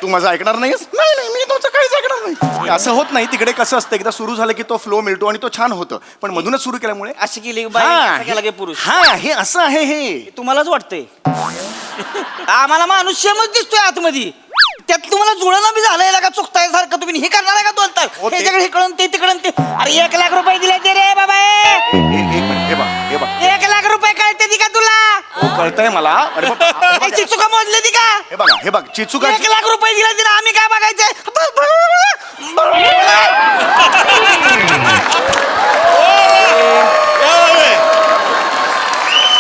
तू माझं ऐकणार नाहीस? नाही नाही मी तुमचं काहीच ऐकणार नाही. असं होत नाही. तिकडे कसं असतं एकदा सुरू झालं की तो फ्लो मिळतो आणि तो छान होतं. पण मधूनच सुरू केल्यामुळे अशी केली बाई केला गे पुरुष. हा हे असं आहे. हे तुम्हालाच वाटतंय आम्हाला माणूस शेमच दिसतोय आतमध्ये. त्यात तुम्हाला जुळणं बी झालंय का चुकताय सारखं तुम्ही हे करणार आहे का 2 तास हो, ते- ह्याच्याकडे हे कळून ते तिकडून ते. अरे 1 लाख रुपये दिले ते रे बाबा. एक मिनिट हे बघ हे बघ 1 लाख रुपये कळते ती का तुला? हो कळतंय मला. अरे बाबा, चिचुका मोजले ती का? हे बघ चिचुका 1 लाख रुपये दिले तिला आम्ही काय बघायचंय?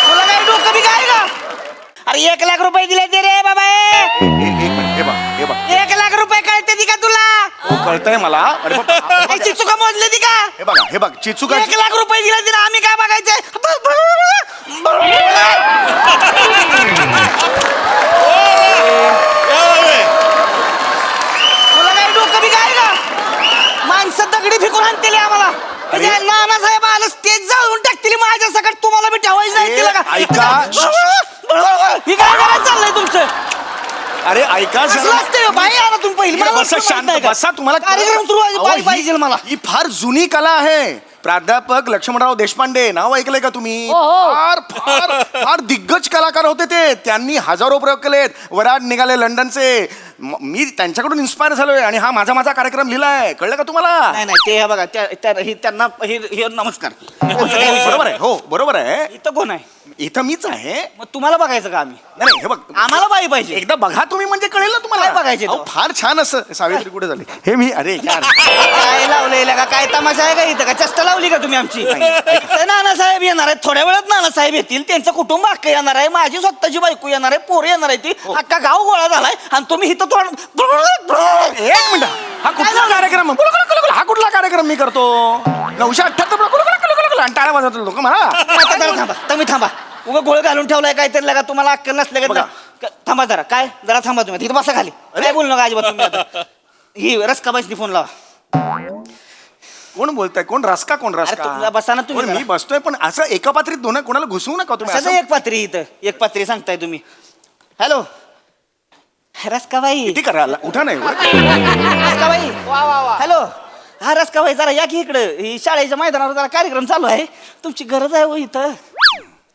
तुला काय डोकं बी काय का? अरे 1 लाख रुपये दिले ते रे बाबा. एक मिनिट हे बघ 1 लाख रुपये कळते ती का तुला? हो कळतंय मला. अरे बाबा, चिचुका मोजले ती का? हे बघ चिचुका 1 लाख रुपये दिले तिला आम्ही काय बघायचंय? तुला काय डोकं बी काय का? माणसं दगडी फेकून आणतील आम्हाला. नानासाहेब आलं स्टेज जाळून टाकतील माझ्या सकट. तुम्हाला बी ठेवायचं नाही तिला का? ऐका. ही काय करायचं चाललंय तुमचं? अरे ऐका कसलं जरा. असतंय बाई आता तुम्ही पहिली मला बसा माहित शांत नाही का? बसा. तुम्हाला कार्यक्रम सुरू अहो, आहे पाहिजे मला. ही फार जुनी कला आहे. प्राध्यापक लक्ष्मणराव देशपांडे नाव ऐकलंय का तुम्ही? फार फार फार दिग्गज कलाकार होते ते. त्यांनी हजारो प्रयोग केलेत. वराड निघाले लंडनचे. मी त्यांच्याकडून इन्स्पायर झालोय आणि हा माझा कार्यक्रम लिहिलाय. कळलं का तुम्हाला? नाही नाही ते हे बघा त्यांना हे नमस्कार. बरोबर आहे. हो बरोबर आहे. इथं कोण आहे? इथं मीच आहे. मग तुम्हाला बघायचं का आम्ही? नाही हे बघ आम्हाला बाई पाहिजे. एकदा बघा तुम्ही म्हणजे कळेल ना तुम्हाला. काय बघायचे अहो, तो? फार छान असं. सावित्री कुठे झाली? हे मी अरे यार. काय लावलेलं का? काय तमाशा आहे का इथं? का चष्टा लावली का तुम्ही आमची? नानासाहेब येणार आहेत थोड्या वेळात. नानासाहेब येतील. त्यांचं कुटुंब अख्खं येणार आहे. माझी स्वतःची बायको येणार आहे. पोरं येणार आहे. ती अख्खा गाव गोळा झालाय आणि तुम्ही इथं एक मिनिट. हा कुठला कार्यक्रम? हा कुठला कार्यक्रम मी करतो? 978 आणि टाळ्या वाजवतो लोक मला. तुम्ही थांबा. उगा गोळ घालून ठेवलाय काहीतरी लगा तुम्हाला अक्कल नसले बघा. का? थांबा जरा. काय जरा थांबा तुम्ही तिथं बसा खाली. काय बोलू नका अजिबात तुम्ही आता. ही रसकाबाईसनी फोन लावा. कोण बोलताय? कोण रसका? कोण अरे तुला बसा ना तुम्ही कोण? मी जरा. बसतोय पण असं एकापात्रीत दोन कोणाला घुसवू नका तुम्ही सध्या असं. एक पात्री इथं. एक पात्री सांगताय तुम्ही. हॅलो रसकाबाई. किती करायला उठा नाही. रसकाबाई. हॅलो हा रसकाबाई जरा या की इकडं. ही शाळेच्या मैदानावर जरा कार्यक्रम चालू आहे. तुमची गरज आहे हो इथं.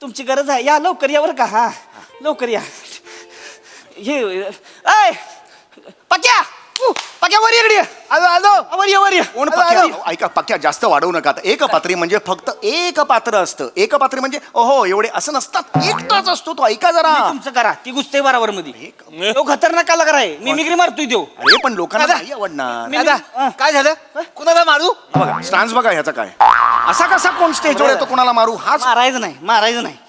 तुमची गरज आहे. या लवकर या बरं का. हा लवकर या. हे ऐ पक्या पक्या वर इकडे ये. वर ये वर ये. कोण पक्या? ऐका पक्या जास्त वाढवू नका. आता एक पात्री म्हणजे फक्त एक पात्र असतं. एक पात्री म्हणजे ओहो एवढे असं नसतात. एकटाच असतो तो. ऐका जरा. तुमचं करा. ती गुस्ते बराबर मध्ये. तो खतरनाक कलाकार आहे. मिमिक्री मारतोय देव. अरे पण लोकांना नाही आवडणार. काय झालं? कुणाला मारू? बघा स्टान्स बघा ह्याचा काय. असा कसा कोण स्टेजवर येतो कोणाला मारू? हाच मारायचं नाही.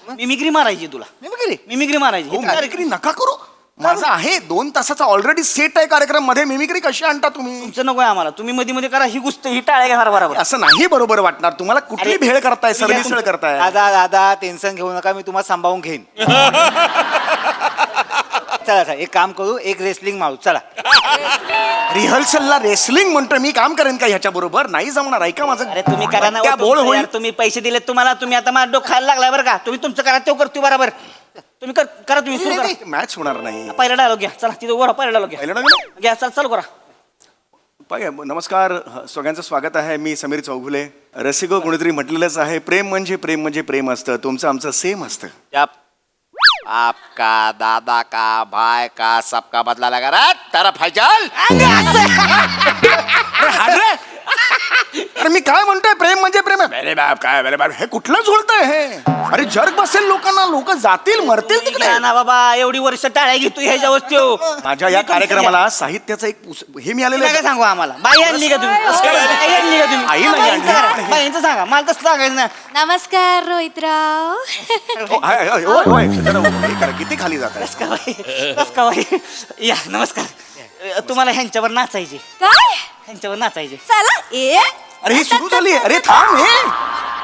मिमिक्री मारायची तुला. मिमिक्री मारायची. मिमिक्री नका करू. माझा आहे 2 तासाचा ऑलरेडी सेट आहे कार्यक्रम मध्ये. मिमिक्री कशी आणता तुम्ही? तुमचं नको आहे आम्हाला. तुम्ही मध्ये मध्ये करा. ही गुस्त ही टाळ्या घेणार बरोबर. असं नाही बरोबर वाटणार तुम्हाला. कुठली भेळ करताय? सरमिसळ करताय? दादा टेन्शन घेऊ नका. मी तुम्हाला सांभाळून घेईन. चला एक काम करू. एक रेसलिंग मारू. चला रिहर्सलला रेसलिंग म्हणतोय मी. काम करेन का ह्याच्या बरोबर? नाही जमणार. ऐका माझं. अरे तुम्ही करा ना. त्या बोल होईल. तुम्ही पैसे दिले तुम्हाला. तुम्ही आता माझा डोकं खायला लागलाय बरं का. तुम्ही तुमचं करा. तो करतो बरोबर. तुम्ही करा. तुम्ही सुरू करा. मॅच होणार नाही. पहिला डायलॉग घ्या. चला तिथं वर पहिला डायलॉग घ्या. पहिलं ना घ्या. चल चालू करा. बघा नमस्कार सगळ्यांचं स्वागत आहे. मी समीर चौगुले. रसिको कोणीतरी म्हटलेलंच आहे प्रेम म्हणजे प्रेम असतं. तुमचं आमचं सेम असतं. आपका दादा का भाई का सबका बदला लगा रहा तरफ है चल. अरे मी काय म्हणतोय प्रेम म्हणजे प्रेम आहे. अरे बाप काय अरे बाप हे कुठलं जुळतंय हे. अरे जर्क बसेल लोकांना, लोक जातील मरतील तिकडे. ना बाबा एवढी वर्ष टाळ्या घेतो ह्याच्यावर त्यो. माझ्या या कार्यक्रमाला साहित्याचं एक हे मिळालेलं काय आहे. सांगू आम्हाला बाई आणली का तुम्ही बाई आणली का तुम्ही आई नाही आणली. बाईंचं सांगा मला तसं सांगायचं ना. नमस्कार रोहितराव. होय, जरा हे करा, किती खाली जात आहे. कस का बाई या नमस्कार. तुम्हाला ह्यांच्यावर नाचायचे काय ह्यांच्यावर नाचायचे. चला ए अरे ही सुरू झाली. अरे थांब हे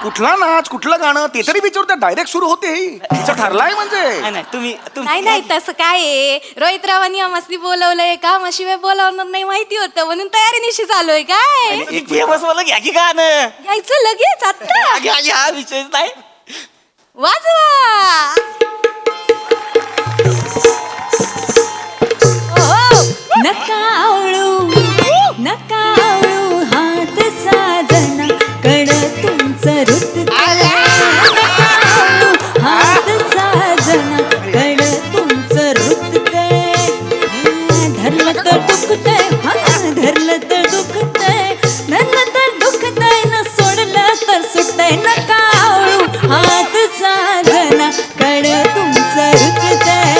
कुठला नाच कुठलं गाणं ते तरी विचारते. डायरेक्ट सुरू होते तिचं ठरलाय म्हणजे. नाही नाही तुम्ही नाही नाही तसं काय आहे रोहितरावांनी आम्हाला बोलवलंय कामाशिवाय बोलावणार नाही माहिती होतं म्हणून तयारीनिशी चालू आहे काय फेमस मला घ्या की गाणं घ्यायचं लगेच आता घ्या घ्या विषय नाही. वाजवा. नका आवळू नका आवळू हात साजना कड तुमचं रुत हात साजना कड तुमचं रुततंय धरलं तर दुखतंय धरलं तर दुखतंय धरलं तर दुखतंय न सोडलं तर सुटतंय नका आवळू हात साजना कड तुमचं रुततंय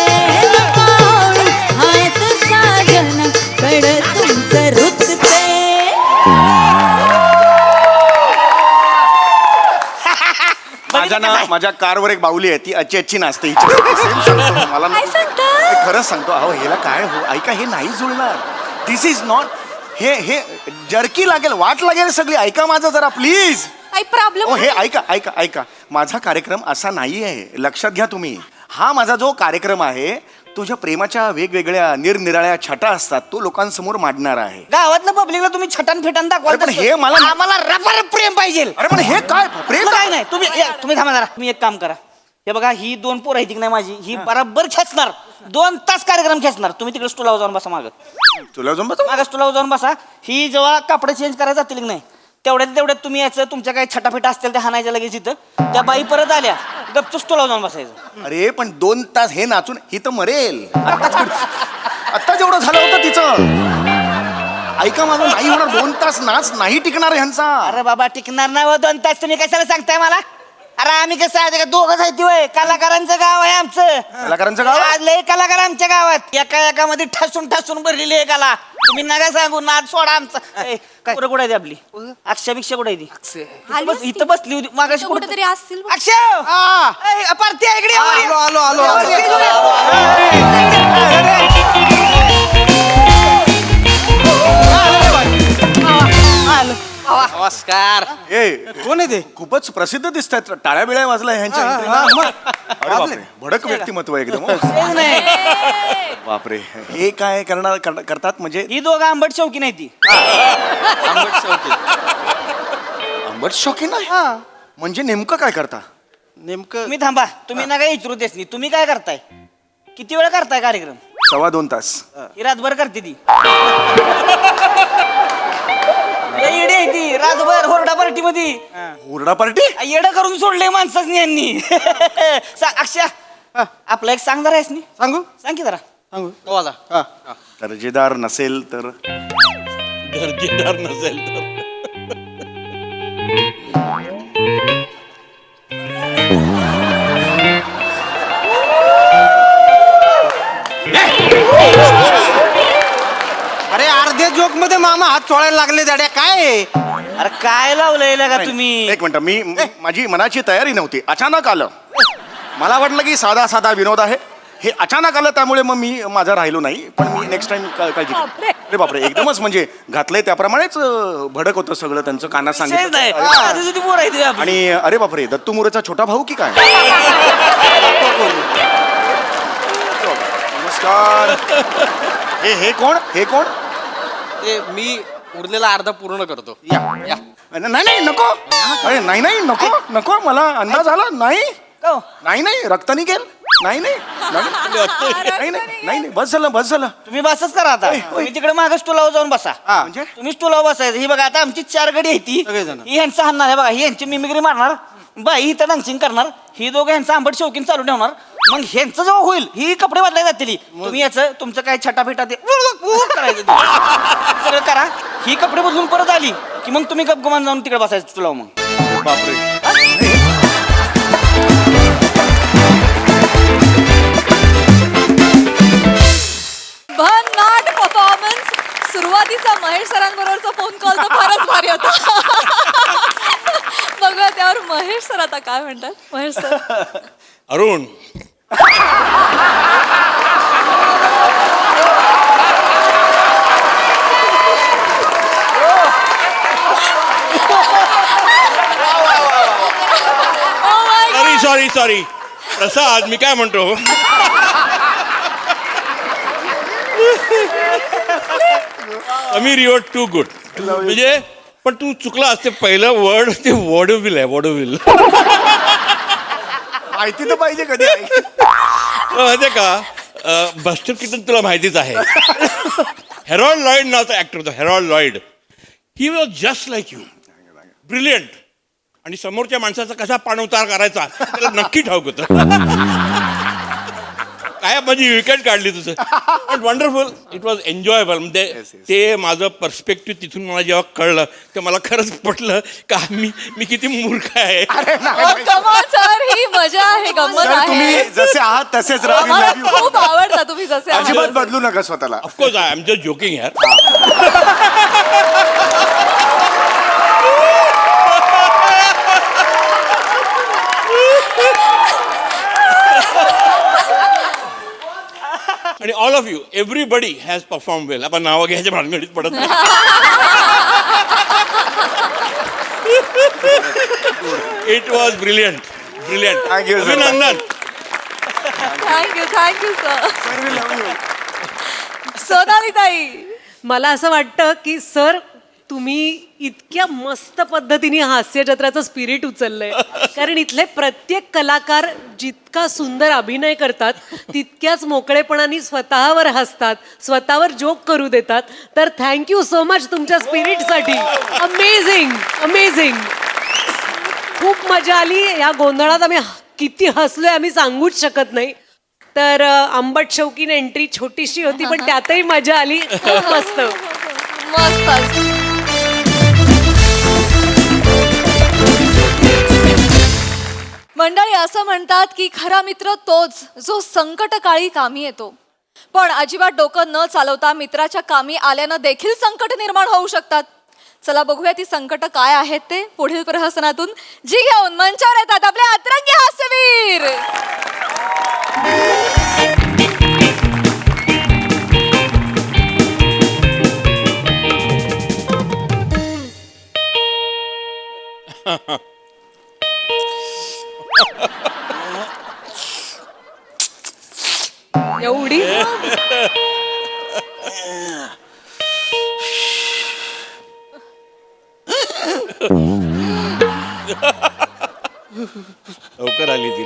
नका आवळू हात साजना कड तुमचं रुततंय. माझ्या कारवर एक बाहुली आहे ती अच्छी नाचते मला काय सांगता? खरंच सांगतो अहो ह्याला काय हो ऐका हे नाही जुळणार. दिस इज नॉट हे जर्की लागेल वाट लागेल सगळी. ऐका माझं जरा प्लीज. काही प्रॉब्लेम हो हे ऐका ऐका ऐका माझा कार्यक्रम असा नाही आहे लक्षात घ्या तुम्ही. हा माझा जो कार्यक्रम आहे तुझ्या प्रेमाच्या वेगवेगळ्या निरनिराळ्या छटा असतात तो लोकांसमोर मांडणार आहे. गावातल्या पब्लिकला तुम्ही छटान फेटान दाखवा. अरे पण हे मला आम्हाला रफार प्रेम पाहिजे. अरे पण हे काय प्रेम काय नाही तुम्ही थांबा जरा. तुम्ही एक काम करा हे बघा ही 2 पोरं आहेत की नाही माझी ही बराबर खेचणार 2 तास कार्यक्रम खेचणार. तुम्ही तिकडे स्टूलावर जाऊन बसा मागं तुला जमत बस मागं स्टूलावर जाऊन बसा. ही जेव्हा कपडे चेंज करायला जातील की नाही तेवढ्यात तुम्ही याचं तुमच्या काही छटाफेटा असतील त्या हाणायच्या लगेच इथं. त्या बाई परत आल्या गपचूप स्टूलावर जाऊन बसायचं. अरे पण 2 तास हे नाचून ही तर मरेल. आता जेवढं झालं होतं तिचं. ऐका माझं नाही होणार 2 तास नाच नाही टिकणार ह्यांचा. अरे बाबा टिकणार नाही 2 तास तुम्ही कशाला सांगताय मला. अरे आम्ही कसं आहे का दोघंच आहे वय कलाकारांचं गाव आहे आमचं. कलाकारांचं गाव आज लय कलाकार आमच्या गावात एका मध्ये ठसून भरलेली आहे कला. तुम्ही नका सांगू नाच सोडा आमचा. कुठं कुठे आहे ती आपली अक्षय कुठे आहे ती इथं बसली होती मागाशी कुठेतरी असतील बघ. अक्षय पार्टी आहे इकडे नमस्कार. ए कोण आहे ते खूपच प्रसिद्ध दिसत आहेत. टाळ्या बिळ्या वाजला ह्यांच्या अरे बापरे भडक व्यक्तिमत्व आहे एकदम. बापरे हे काय करतात म्हणजे ही दोघं आंबट शौकी नाही ती आंबट शौकीन नाही म्हणजे नेमकं काय करता नेमकं तुम्ही थांबा तुम्ही नका विचारू देस नाही. तुम्ही काय करताय किती वेळ करताय कार्यक्रम 2.25 तास. ही रातभर करते ती येडे आहे ती रातभर होरडा पार्टी मध्ये हुरडा पार्टी येडं करून सोडले माणसाच यांनी. अक्षय आपलं एक सांग जरा आहेस नी सांगू सांग की जरा सांगू दर्जेदार नसेल तर दर्जेदार नसेल तर अरे अर्ध्या जोक मध्ये मामा हात चोळायला लागले दाड्या काय आहे? अरे काय लावलंय का तुम्ही. एक मिनिट मी माझी मनाची तयारी नव्हती अचानक आलं. मला वाटलं की साधा साधा विनोद आहे हे अचानक आलं त्यामुळे मग मी माझा राहिलो नाही. पण मी नेक्स्ट टाइम काळजी घेईन. अरे बापरे एकदमच म्हणजे घातलंय त्याप्रमाणेच भडक होतं सगळं त्यांचं कानात सांगितलं. आणि अरे बापरे दत्तू मोरेचा छोटा भाऊ की काय. नमस्कार. हे कोण ते मी उरलेला अर्धा पूर्ण करतो. या नाही नको. अरे नाही नको मला अंदाज आला नाही रक्त निघेल. नाही बस झालं. तुम्ही बसच करा आता. तुम्ही तिकडे मागे स्टूलावर जाऊन बसा. म्हणजे तुम्ही स्टूलावर बसायचं. ही बघा आता आमची 4 गडी आहे ती ही ह्यांचा हाणणार आहे बघा. ही यांची मिमिक्री मारणार बाई इथं डान्सिंग करणार. ही दोघं ह्यांचा आंबट शौकीन चालू ठेवणार. मग ह्यांचं जेव्हा होईल ही कपडे बदलाय जातील तुम्ही याचं तुमचं काय छटाफिटा ते करायचं ते. सगळं करा ही कपडे बदलून परत आली की मग तुम्ही गपगमान जाऊन तिकडे बसायचं तुला मग बापरे भन्नाट परफॉर्मन्स. सुरुवातीचा महेश सरांबरोबरचा फोन कॉल तर फारच भारी होता. बघूया त्यावर महेश सर आता काय म्हणतात. महेश सर. अरुण सॉरी प्रसाद मी काय म्हणतो समीर युअर टू गुड म्हणजे पण तू चुकला असते पहिलं वर्ड ते वॉडोविल आहे वॉडोविल माहिती तर पाहिजे कधी माहितीये का बस्टर किटन तुला माहितीच आहे. हेरॉल्ड लॉईड नावाचा ऍक्टर होता Harold Lloyd. He was just like you brilliant आणि समोरच्या माणसाचा कसा पाणउतार करायचा त्याला नक्की ठाऊक होतं. काय माझी विकेट काढली तुझं but wonderful it was enjoyable. म्हणजे ते माझं पर्स्पेक्टिव्ह तिथून मला जेव्हा कळलं तर मला खरंच पटलं का मी किती मूर्ख आहे. सर ही मजा आहे गंमत सर आहे. तुम्ही जसे आहात तसेच आम्हाला राहा. खूप आवडता तुम्ही जसे आहात. अजिबात बदलू नका स्वतःला. Of course I am just joking यार. आणि all of you everybody has perform well. आपण नावं घ्यायच्या भानगडीत पडत नाही. It was brilliant Thank you, sir. अभिनंदन. Thank you sir. सोनाली ताई. मला असं वाटतं की सर तुम्ही इतक्या मस्त पद्धतीने हास्यजत्राचं स्पिरिट उचललंय कारण इथले प्रत्येक कलाकार जितका सुंदर अभिनय करतात तितक्याच मोकळेपणाने स्वतःवर हसतात स्वतःवर जोक करू देतात. तर थँक्यू सो मच तुमच्या स्पिरिटसाठी. अमेझिंग खूप मजा आली. या गोंधळात आम्ही किती हसलोय आम्ही सांगूच शकत नाही. तर आंबट शौकीन एंट्री छोटीशी होती पण त्यातही मजा आली. खूप मस्त. मस्त. मंडळी असं म्हणतात की खरा मित्र तोच जो संकटकाळी कामी येतो. पण अजिबात डोकं न चालवता मित्राच्या कामी आल्यानं देखील संकट निर्माण होऊ शकतात. चला बघूया ती संकट काय आहेत ते पुढील प्रहसनातून जी घेऊन मंचावर येतात आपले अतरंगी हास्यवीर. एवढी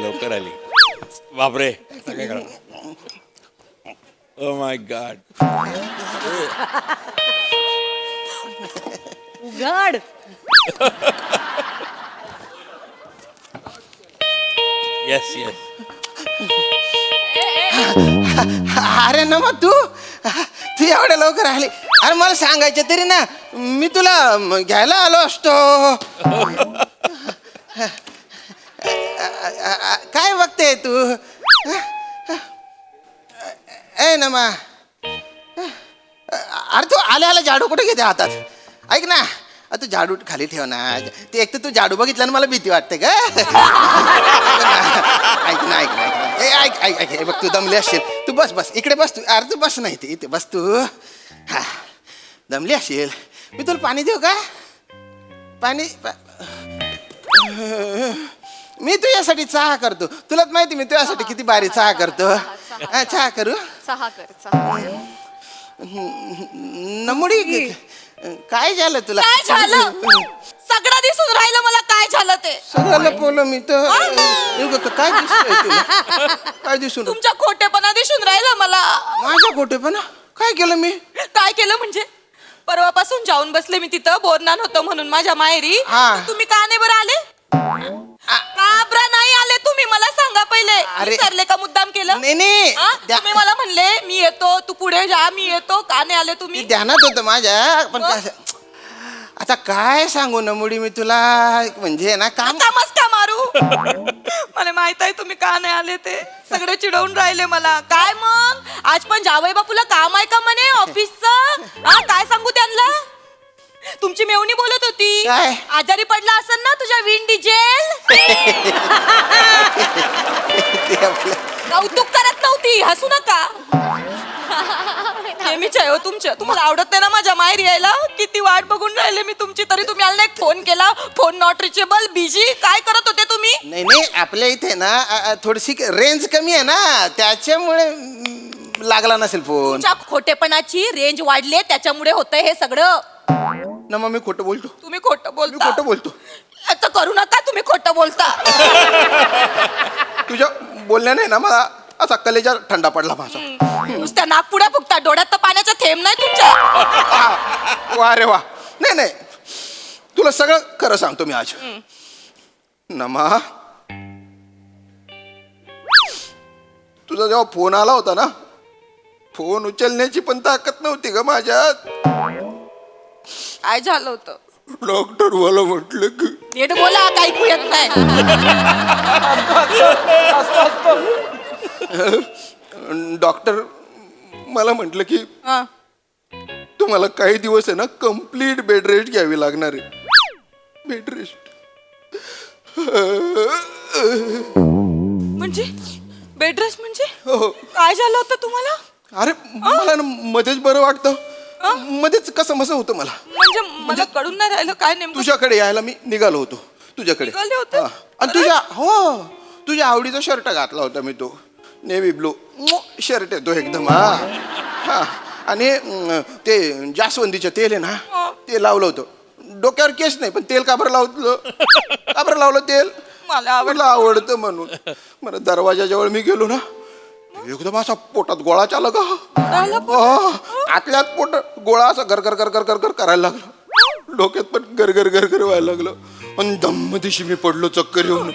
लवकर आली बापरे. Oh my God. उघड. येस अरे ना मग तू एवढ्या लवकर आली. अरे मला सांगायचं तरी ना मी तुला घ्यायला आलो असतो. काय बघते तू. ए नमा अरे तू आल्या झाडू कुठे घेते हातात. ऐक ना तू झाडू खाली ठेव ना. ते एक तर तू झाडू बघितला ना मला भीती वाटते का. ऐक ना ऐक हे बघ तू दमली असशील. तू बस इकडे बस तू. अरे तू बस नाही इथे बस तू. हा दमली असशील. मी तुला पाणी देऊ का. पाणी मी तुझ्यासाठी चहा करतो. तुलाच माहिती मी तुझ्यासाठी किती भारी चहा करतो. चहा करू. चहा कर. नमुडी काय झालं तुला. काय झालं सगळं दिसून राहिलं मला काय झालं ते. सगळं लपवलं मी तर. काय दिसतंय तुला. काय दिसून. तुमच्या खोटेपणा दिसून राहिलं मला. माझा खोटेपणा काय केलं मी. काय केलं म्हणजे परवापासून जाऊन बसले मी तिथं बोरनान होतं म्हणून माझ्या माहेरी. हा. तुम्ही का नाही बरं आले. का बरं नाही आले तुम्ही तुम्ही मला सांगा पहिले अरे. विसरले का मुद्दाम केलं नाही, नाही. हा? द्या- तुम्ही मला म्हणले मी येतो तू पुढे जा मी येतो का नाही आले ते तुम्ही ध्यानात होतं माझ्या पण कसं आता काय सांगू नमुडी मी तुला म्हणजे ना काम कामच का मारू मला माहित आहे तुम्ही का नाही आले ते सगळे चिडवून राहिले मला काय मग आज पण जावई बापूला काम आहे का म्हणे ऑफिसचं हा काय सांगू त्यांना तुमची मेवणी बोलत होती काय? आजारी पडला असेल ना तुझ्या विंड डिझेल ते आपलं कौतुक करत नव्हती हसू नका नेहमीच आहे हो तुमच्या तुम्हाला आवडत नाही ना माझ्या माहेर यायला किती वाट बघून राहिले मी तुमची तरी तुम्ही आला एक फोन केला फोन नॉट रिचेबल बिझी काय करत होते तुम्ही नाही नाही आपल्या इथे ना थोडीशी रेंज कमी आहे ना त्याच्यामुळे लागला नसेल फोन तुमच्या खोटेपणाची रेंज वाढली त्याच्यामुळे होतंय हे सगळं ना मग मी खोटं बोलतो तुम्ही खोटं मी बोलता खोटं बोलतो आता करू नका तुम्ही खोटं बोलता तुझ्या बोलण्याने ना मला असा कलेजा थंडा पडला माझा नुसत्या नागपुड्या फुगता डोळ्यात तर पाण्याचा थेंब नाही तुमच्या वा रे वा नाही नाही तुला सगळं खरं सांगतो मी आज नमा तुझा जेव्हा फोन आला होता ना फोन उचलण्याची पण ताकद नव्हती ग माझ्यात काय झालं होतं डॉक्टर मला म्हटलं की नीट बोला काही ऐकू येत नाही डॉक्टर मला म्हटलं की हा. तुम्हाला काही दिवस आहे ना कम्प्लीट बेड रेस्ट घ्यावी लागणार आहे बेड रेस्ट म्हणजे बेड रेस्ट म्हणजे हो काय झालं होतं तुम्हाला अरे मला ना मध्येच बरं वाटतं मध्येच कसं मसं होतं मला म्हणजे मला कळून नाही राहिलं काय नेमकं तुझ्याकडे यायला मी निघालो होतो तुझ्याकडे निघाले होते? हा. आणि तुझ्या हो तुझ्या आवडीचा शर्ट घातला होता मी तो नेव्ही ब्लू शर्ट आहे तो एकदम हा हा आणि ते जास्वंदीचं तेल आहे ना ते लावलं होतं डोक्यावर केस नाही पण तेल का बरं लावलं तेल मला आवडतं म्हणून मला दरवाजाजवळ मी गेलो ना एकदम असा पोटात गोळा चालला का आतल्यात पोट गोळा असा घर घर घर घर घर घर करायला लागला डोक्यात पण घर घर घर घर व्हायला लागलं आणि दम दिशी मी पडलो चक्कर येऊन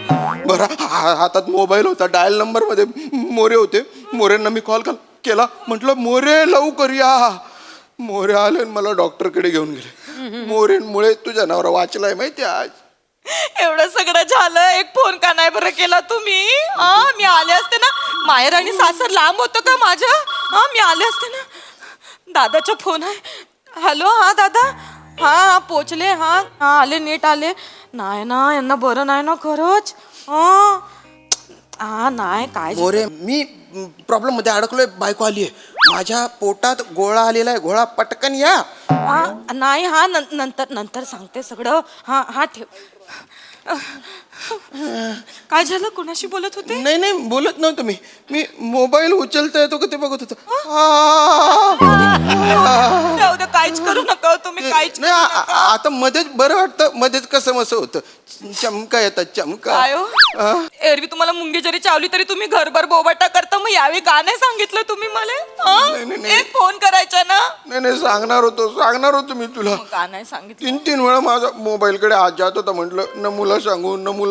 बरं हातात मोबाईल होता डायल नंबर मध्ये मोरे होते मोरेंना मी कॉल केला म्हटलं मोरे लवकर या मोरे आले आणि मला डॉक्टरकडे घेऊन गेले मोरेंमुळे तुझ्या नवरा वाचलाय माहिती आज एवढं सगळं झालं एक फोन का नाही बरं केला तुम्ही मी आले असते ना माहेर आणि सासर लांब होतं का माझं मी आले असते ना दादाचा फोन आहे हॅलो हा दादा हा पोचले हा आले नीट आले नाही ना यांना बरं नाही ना खरंच नाही काय मोरे मी प्रॉब्लेम मध्ये अडकलोय बायको आली आहे माझ्या पोटात गोळा आलेला आहे गोळा पटकन या नाही नंतर सांगते सगळं हा ठेव काय झालं कोणाशी बोलत होते नाही नाही बोलत नव्हतं मी मोबाईल उचलता येतो का ते बघत होतो काहीच करू नका तुम्ही काहीच नाही आता मध्येच बरं वाटतं मध्येच कसं मसं होतं चमका येतात चमका एरवी तुम्हाला मुंगी जरी चावली तरी तुम्ही घरभर बोबाटा करता मग यावेळी का नाही सांगितलं तुम्ही मला एक फोन करायचा ना नाही सांगणार होतो मी तुला का नाही सांगितलं 3 वेळा माझा मोबाईलकडे हात जात होता म्हटलं नमुला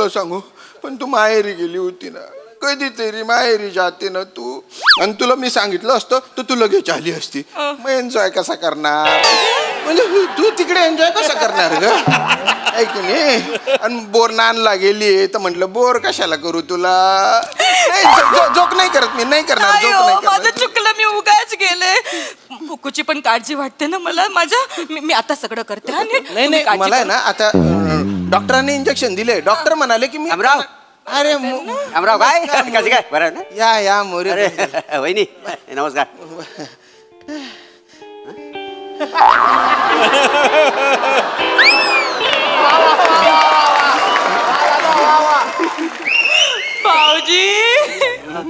सांगू पण तू माहेरी गेली होती ना कधीतरी माहेरी जाते ना तू आणि तुला मी सांगितलं असतं तर तू लगेच आली असती मग एन्जॉय कसा करणार म्हणजे तू तिकडे एन्जॉय कसा करणार ग ऐक नाही आणि बोर नानला गेली तर म्हटलं बोर कशाला करू तुला जोक नाही करत मी नाही करणार जोक नाही माझं करणार चुकलं मी उगाच गेले बुकूची पण काळजी वाटते ना मला माझ्या मी आता सगळं करते नाही मला आहे ना आता डॉक्टरांनी इंजेक्शन दिले डॉक्टर म्हणाले की मी अरे अमराव काय कसं काय बरं ना या मोरे अरे वहिनी नमस्कार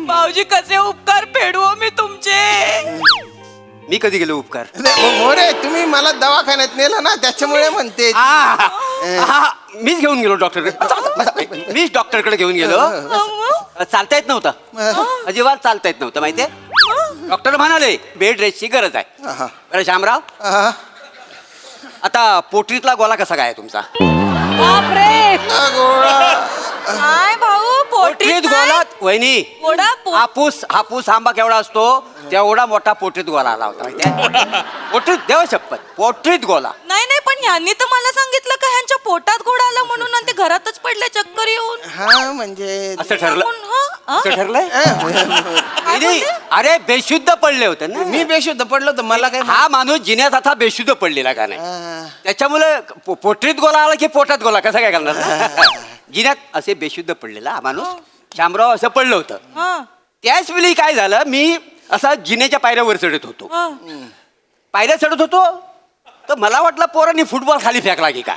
भाऊजी कसे उपकार फेडू मी तुमचे मी कधी गेलो उपकार मोरे तुम्ही मला दवाखान्यात नेलं ना त्याच्यामुळे म्हणते मीच घेऊन गेलो डॉक्टरकडे मीच डॉक्टरकडे घेऊन गेलो चालता येत नव्हतं अजिबात चालता येत नव्हतं माहितीये डॉक्टर म्हणाले बेड रेस्टची गरज आहे बरं शामराव आता पोटरीतला गोळा कसा काय तुमचा काय भाऊ पोटरीत वहिनी गोडा हापूस आंबा केवढा असतो तेवढा मोठा पोटरीत गोला आला होता माहितीये? पोटरीत देव शपथ पोटरीत गोला. नाही पण ह्यांनी तर मला सांगितलं का ह्यांच्या पोटात गोडा आला म्हणून आणि ते घरातच पडले चक्कर येऊन. हा म्हणजे असं ठरलं हा? असं ठरलंय. वहिनी, अरे बेशुद्ध पडले होते ना. मी बेशुद्ध पडलो तर मला काय हा माणूस जिन्यात आता बेशुद्ध पडलेला का नाही त्याच्यामुळे पोटरीत गोला आला की पोटात गोला कसा काय करणार ना? जिन्यात असे बेशुद्ध पडलेला हा माणूस शामराव असं पडलं होतं. हा. त्याच वेळी काय झालं मी असा जिन्याच्या पायऱ्यावर चढत होतो. पायऱ्या चढत होतो तर मला वाटलं पोरांनी फुटबॉल खाली फेकला की काय.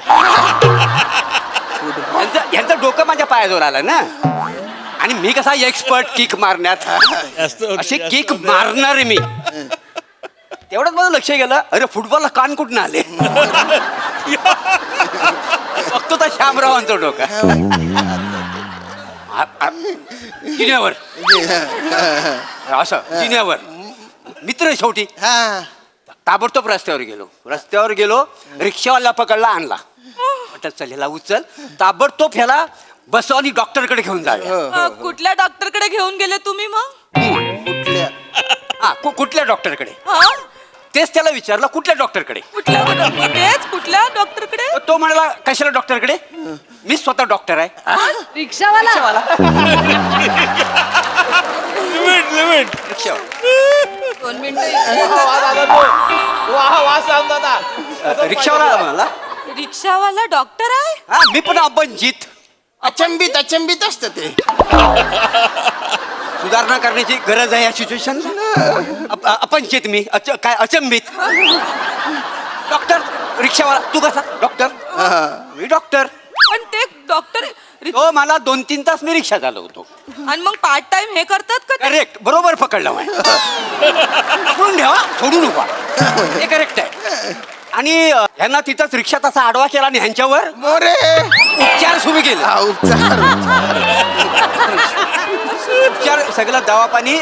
यांचं डोकं माझ्या पायाजवळ आलं ना आणि मी कसा एक्सपर्ट किक मारण्यात अशी किक मारणार मी. तेवढंच माझं लक्ष गेलं अरे फुटबॉलला कान कुठून आले. बघतो तर श्यामरावांचं डोकं जिन्यावर असं जिन्यावर. मित्र शेवटी ताबडतोब रस्त्यावर गेलो रिक्षावाला पकडला आणला. म्हटलं चल ह्याला उचल ताबडतोब ह्याला बसव आणि डॉक्टरकडे घेऊन जाऊया. कुठल्या डॉक्टरकडे घेऊन गेले तुम्ही मग? कुठल्या डॉक्टरकडे तेच त्याला विचारलं कुठल्या डॉक्टरकडे. कुठल्या डॉक्टरकडे? तो म्हणाला कशाला डॉक्टरकडे मी स्वतः डॉक्टर आहे. रिक्षावाला रिक्षावाला 2 मिनिटं. रिक्षावाला म्हणाला रिक्षावाला डॉक्टर आहे? हा मी पण अपंजित. अचंबित असतं ते. सुधारणा करण्याची गरज आहे या सिच्युएशन. अपंचित मी काय अचंबित. डॉक्टर रिक्षावाला तू कसा डॉक्टर मी डॉक्टर. पण ते डॉक्टर तो मला 2-3 तास मी रिक्षा चालवतो आणि मग पार्ट टाइम हे करतात का? करेक्ट बरोबर पकडलं पकडून ठेवा सोडू नका हे करेक्ट आहे. आणि ह्यांना तिथंच रिक्षात असा आडवा केला आणि ह्यांच्यावर मोरे उपचार सुरू केले. उपचार सगळं दवा पाणी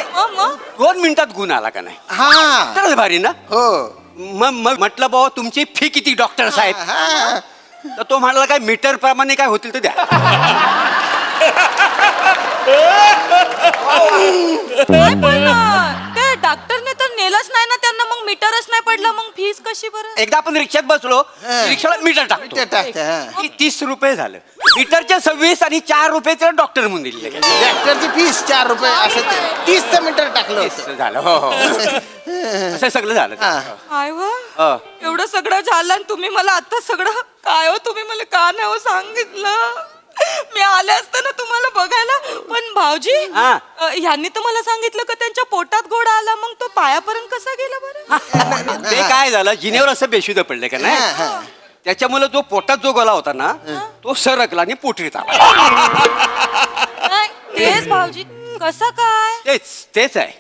2 मिनिटात गुण आला का नाही. हा तर भारी ना. हो मग म्हटलं भाऊ तुमची फी किती डॉक्टर साहेब. तर तो म्हणाला काय मीटर प्रमाणे काय होतील तर द्या. ते डॉक्टरने तर नेलंच नाही ना त्यांना मग मीटरच नाही पडलं मग फीस कशी बरं? एकदा आपण रिक्षात बसलो रिक्षाला मीटर टाकतो 30 रुपये झालं. मीटरचे 26 आणि 4 रुपये डॉक्टर म्हणून दिले. डॉक्टरची फीस 4 रुपये असं 30 मीटर टाकलं होतं. झालं हो हो असं सगळं झालं. काय एवढं सगळं झालं आणि तुम्ही मला आता सगळं काय हो तुम्ही मला का नाही हो सांगितलं. मी आले असते ना तुम्हाला बघायला. पण भाऊजी ह्यांनी तर मला सांगितलं का त्यांच्या पोटात गोडा आला मग तो पायापर्यंत कसा गेला बरं? ते काय झालं जिनेवर असं बेशुद्ध पडले का नाही त्याच्यामुळे जो पोटात जो गोला होता ना तो सरकला आणि पोटरीत आला. तेच भाऊजी कसं काय? तेच आहे.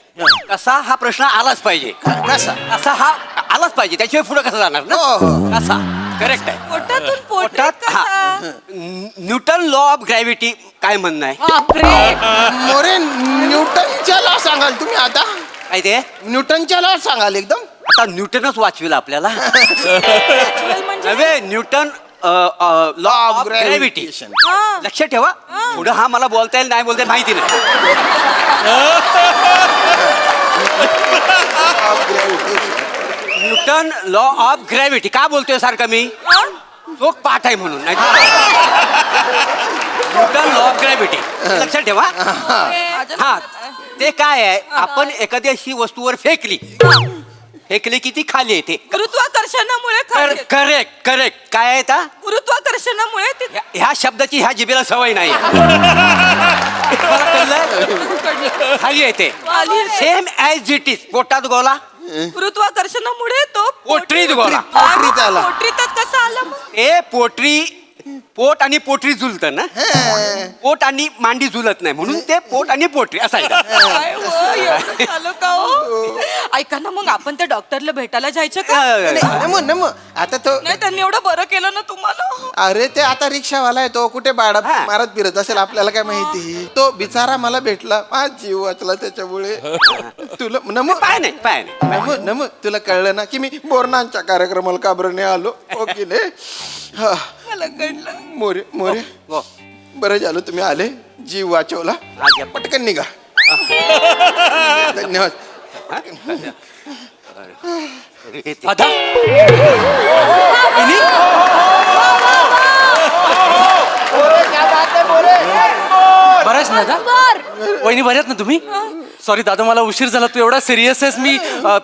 कसा हा प्रश्न आलाच पाहिजे. कसा हा आलाच पाहिजे त्याशिवाय पुढे कसं जाणार ना. कसा करेक्ट आहे. पोटातून पोटात न्यूटन लॉ ऑफ ग्रॅव्हिटी काय म्हणणं आहे. मोरे न्यूटनच्या लॉ सांगाल तुम्ही आता. काय ते न्यूटनच्या लॉ सांगाल एकदम. आता न्यूटनच वाचविला आपल्याला. नव्हे न्यूटन लॉ ऑफ ग्रॅव्हिटी. लक्षात ठेवा पुढे हा मला बोलता येईल नाही बोलता येईल माहिती नाही. न्यूटन लॉ ऑफ ग्रॅव्हिटी का बोलतोय सारखं मी तो पाठ आहे म्हणून. न्यूटन लॉ ऑफ ग्रॅव्हिटी लक्षात ठेवा. हा ते काय आहे आपण एखादी अशी वस्तूवर फेकली की ती खाली येते गुरुत्वाकर्षणामुळे. करेक्ट काय आहे का गुरुत्वाकर्षणामुळे ह्या शब्दाची ह्या जिभेला सवय नाही. खाली येते सेम ऍज इट इज. पोटात गोला गुरुत्वाकर्षणामुळे तो पोटरीत गोला. पोटरीतच कसा आला मग? पोट आणि पोटरी जुलतं ना. पोट आणि मांडी जुलत नाही म्हणून ते पोट आणि पोटरी असायचं. ऐका ना मग आपण त्या डॉक्टरला भेटायला जायचं का? आता तो नाही त्यांनी एवढं बरं केलं ना तुम्हाला. अरे ते आता रिक्षावाला आहे तो कुठे बाळा मारत फिरत असेल आपल्याला काय माहिती. तो बिचारा मला भेटला माझा जीव वाचला त्याच्यामुळे. तुला पाय नाही नम तुला कळलं ना की मी बोरणांच्या कार्यक्रमाला का बरं नाही आलो. ओके ने मला कळलं. मोरे बरं झालं तुम्ही आले. जीव वाचवला पटकन निघा. धन्यवाद. दादा बऱ्याच ना दादा वहिनी बऱ्यात ना तुम्ही. सॉरी दादा मला उशीर झाला. तू एवढा सिरियस आहेस. मी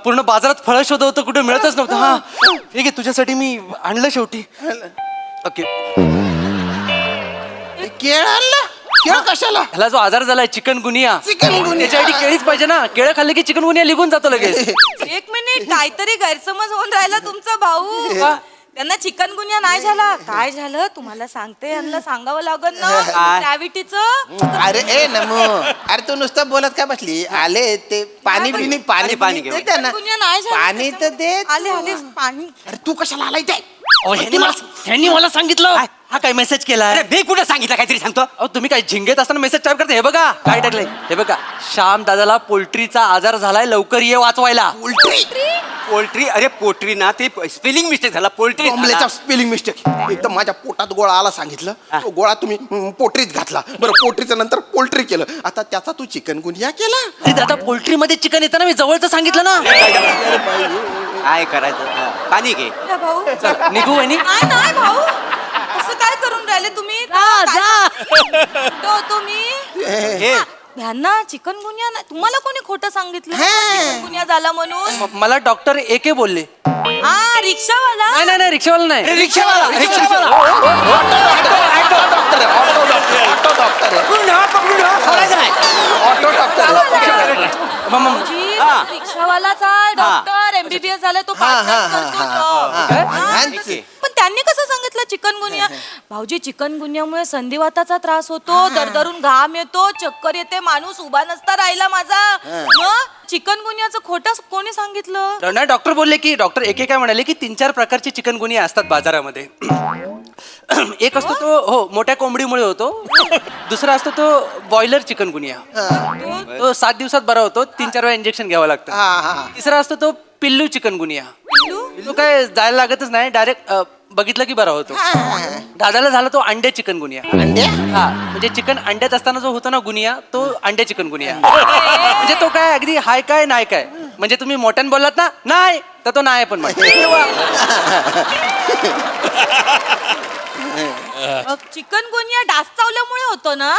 पूर्ण बाजारात फळं शोधत होतो कुठे मिळतच नव्हतं. हा ठीक आहे तुझ्यासाठी मी आणलं शेवटी. ओके केळ आणला. केळ कशाला? ह्याला जो आजार झालाय चिकनगुनिया त्याच्यासाठी केळीच पाहिजे ना. केळं खाल्ले की चिकनगुनिया निघून जातो लगेच. एक मिनिट काहीतरी गैरसमज होऊन राहिला तुमचा भाऊ. त्यांना चिकनगुनिया नाही झाला. काय झालं तुम्हाला सांगते. यांना सांगावं लागत ना ग्रॅव्हिटीचं. अरे ए नमो अरे तू नुसतं बोलत काय बसली. आले ते पाणी बिनी पाणी पाणी दे घेऊन. त्यांना. चिकनगुनिया नाही झाला. पाणी तर दे. आले आले पाणी. अरे तू कशाला आलाय ते? ह्यांनी मला सांगितलं. हा काय मेसेज केला. अरे मी कुठे सांगितलं काहीतरी सांगतो. अहो तुम्ही काय झिंगेत असताना मेसेज टाईप करता. हे बघा काय टाकलंय. हे बघा श्याम दादाला पोल्ट्रीचा आजार झालाय लवकर ये वाचवायला. पोल्ट्री अरे पोल्ट्री ना ते स्पेलिंग मिस्टेक झाला. Poultry spelling mistake. एकदम माझ्या पोटात गोळा आला सांगितलं. तो गोळा तुम्ही पोटरीत घातला. बरं पोटरीचं नंतर पोल्ट्री केलं. आता त्याचा तू चिकनगुनिया केला. अरे दादा पोल्ट्री मध्ये चिकन येतं ना. मी जवळचं सांगितलं ना. काय करायचं. पाणी घे या भाऊ चल निघू वहिनी. नाही नाही भाऊ असं काय करून राहिले तुम्ही. तो तुम्ही घे. ह्यांना चिकनगुनिया नाही. तुम्हाला कोणी खोटं सांगितलं चिकनगुनिया झाला म्हणून. मला डॉक्टर एके बोलले. हा रिक्षावाला. नाही नाही रिक्षावाला नाही. रिक्षावाला ऑटो डॉक्टर. भाऊजी, रिक्षावालाच आहे डॉक्टर. MBBS झालाय तो. पण त्यांनी कसं सांगितलं चिकनगुनिया. भाऊजी चिकनगुनियामुळे संधिवाताचा त्रास होतो. दरदरून घाम येतो. चक्कर येते. माणूस उभा नसता राहिला माझा. मग चिकनगुनियाचं खोटं कोणी सांगितलं. नाही डॉक्टर बोलले की डॉक्टर एके काय म्हणाले की 3-4 प्रकारचे चिकनगुनिया असतात बाजारामध्ये. एक असतो तो हो मोठ्या कोंबडीमुळे होतो. दुसरा असतो तो बॉयलर चिकनगुनिया. तो 7 दिवसात बरा होतो. 3-4 वेळा इंजेक्शन घ्यावं लागतं. तिसरा असतो तो पिल्लू चिकनगुनिया. तो काय जायला लागतच नाही. डायरेक्ट बघितलं की बरा होतो. दादाला झाला तो अंडे चिकनगुनिया. हा म्हणजे चिकन अंड्यात असताना जो होतो ना गुनिया तो अंडे चिकनगुनिया. म्हणजे तो काय अगदी हाय काय नाही काय. म्हणजे तुम्ही मोठ्यानं बोललात ना नाही तर तो नाही पण चिकनगुनिया डास चावल्यामुळे होतो ना.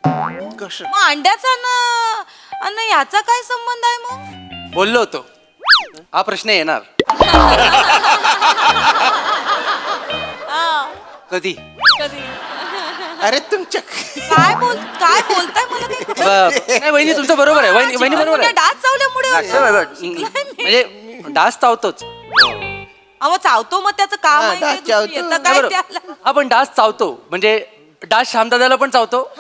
मग अंड्याचा ना आणि याचा काय संबंध आहे मग. बोललो होतो. हा प्रश्न येणार कधी. अरे तुमच्या काय बोलताय मला काही कळत नाही वहिनी तुमचं बरोबर आहे. वहिनी बरोबर आहे. डास चावल्यामुळे म्हणजे डास चावतोच. अहो चावतो मग त्याचं काम आहे ते. दुसरं येतं काय त्याला. हा पण डास चावतो म्हणजे डास श्यामदादाला पण चावतो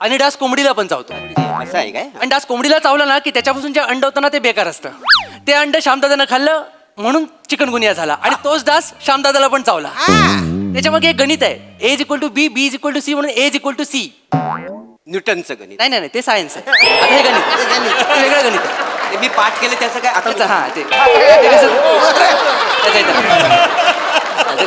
आणि डास कोंबडीला पण चावतो. असं आहे काय? आणि डास कोंबडीला चावला ना की त्याच्यापासून जे अंड होतं ना ते बेकार असतं. ते अंड श्यामदादानं खाल्लं म्हणून चिकनगुनिया झाला. आणि तोच डास श्यामदादाला पण चावला. त्याच्यामध्ये एक गणित आहे. A=B, B=C म्हणून A=C. न्यूटनचं गणित. नाही नाही ते सायन्स आहे. आता हे गणित वेगळं गणित आहे. ते मी पाठ केलं त्याचं काय आता. हा ते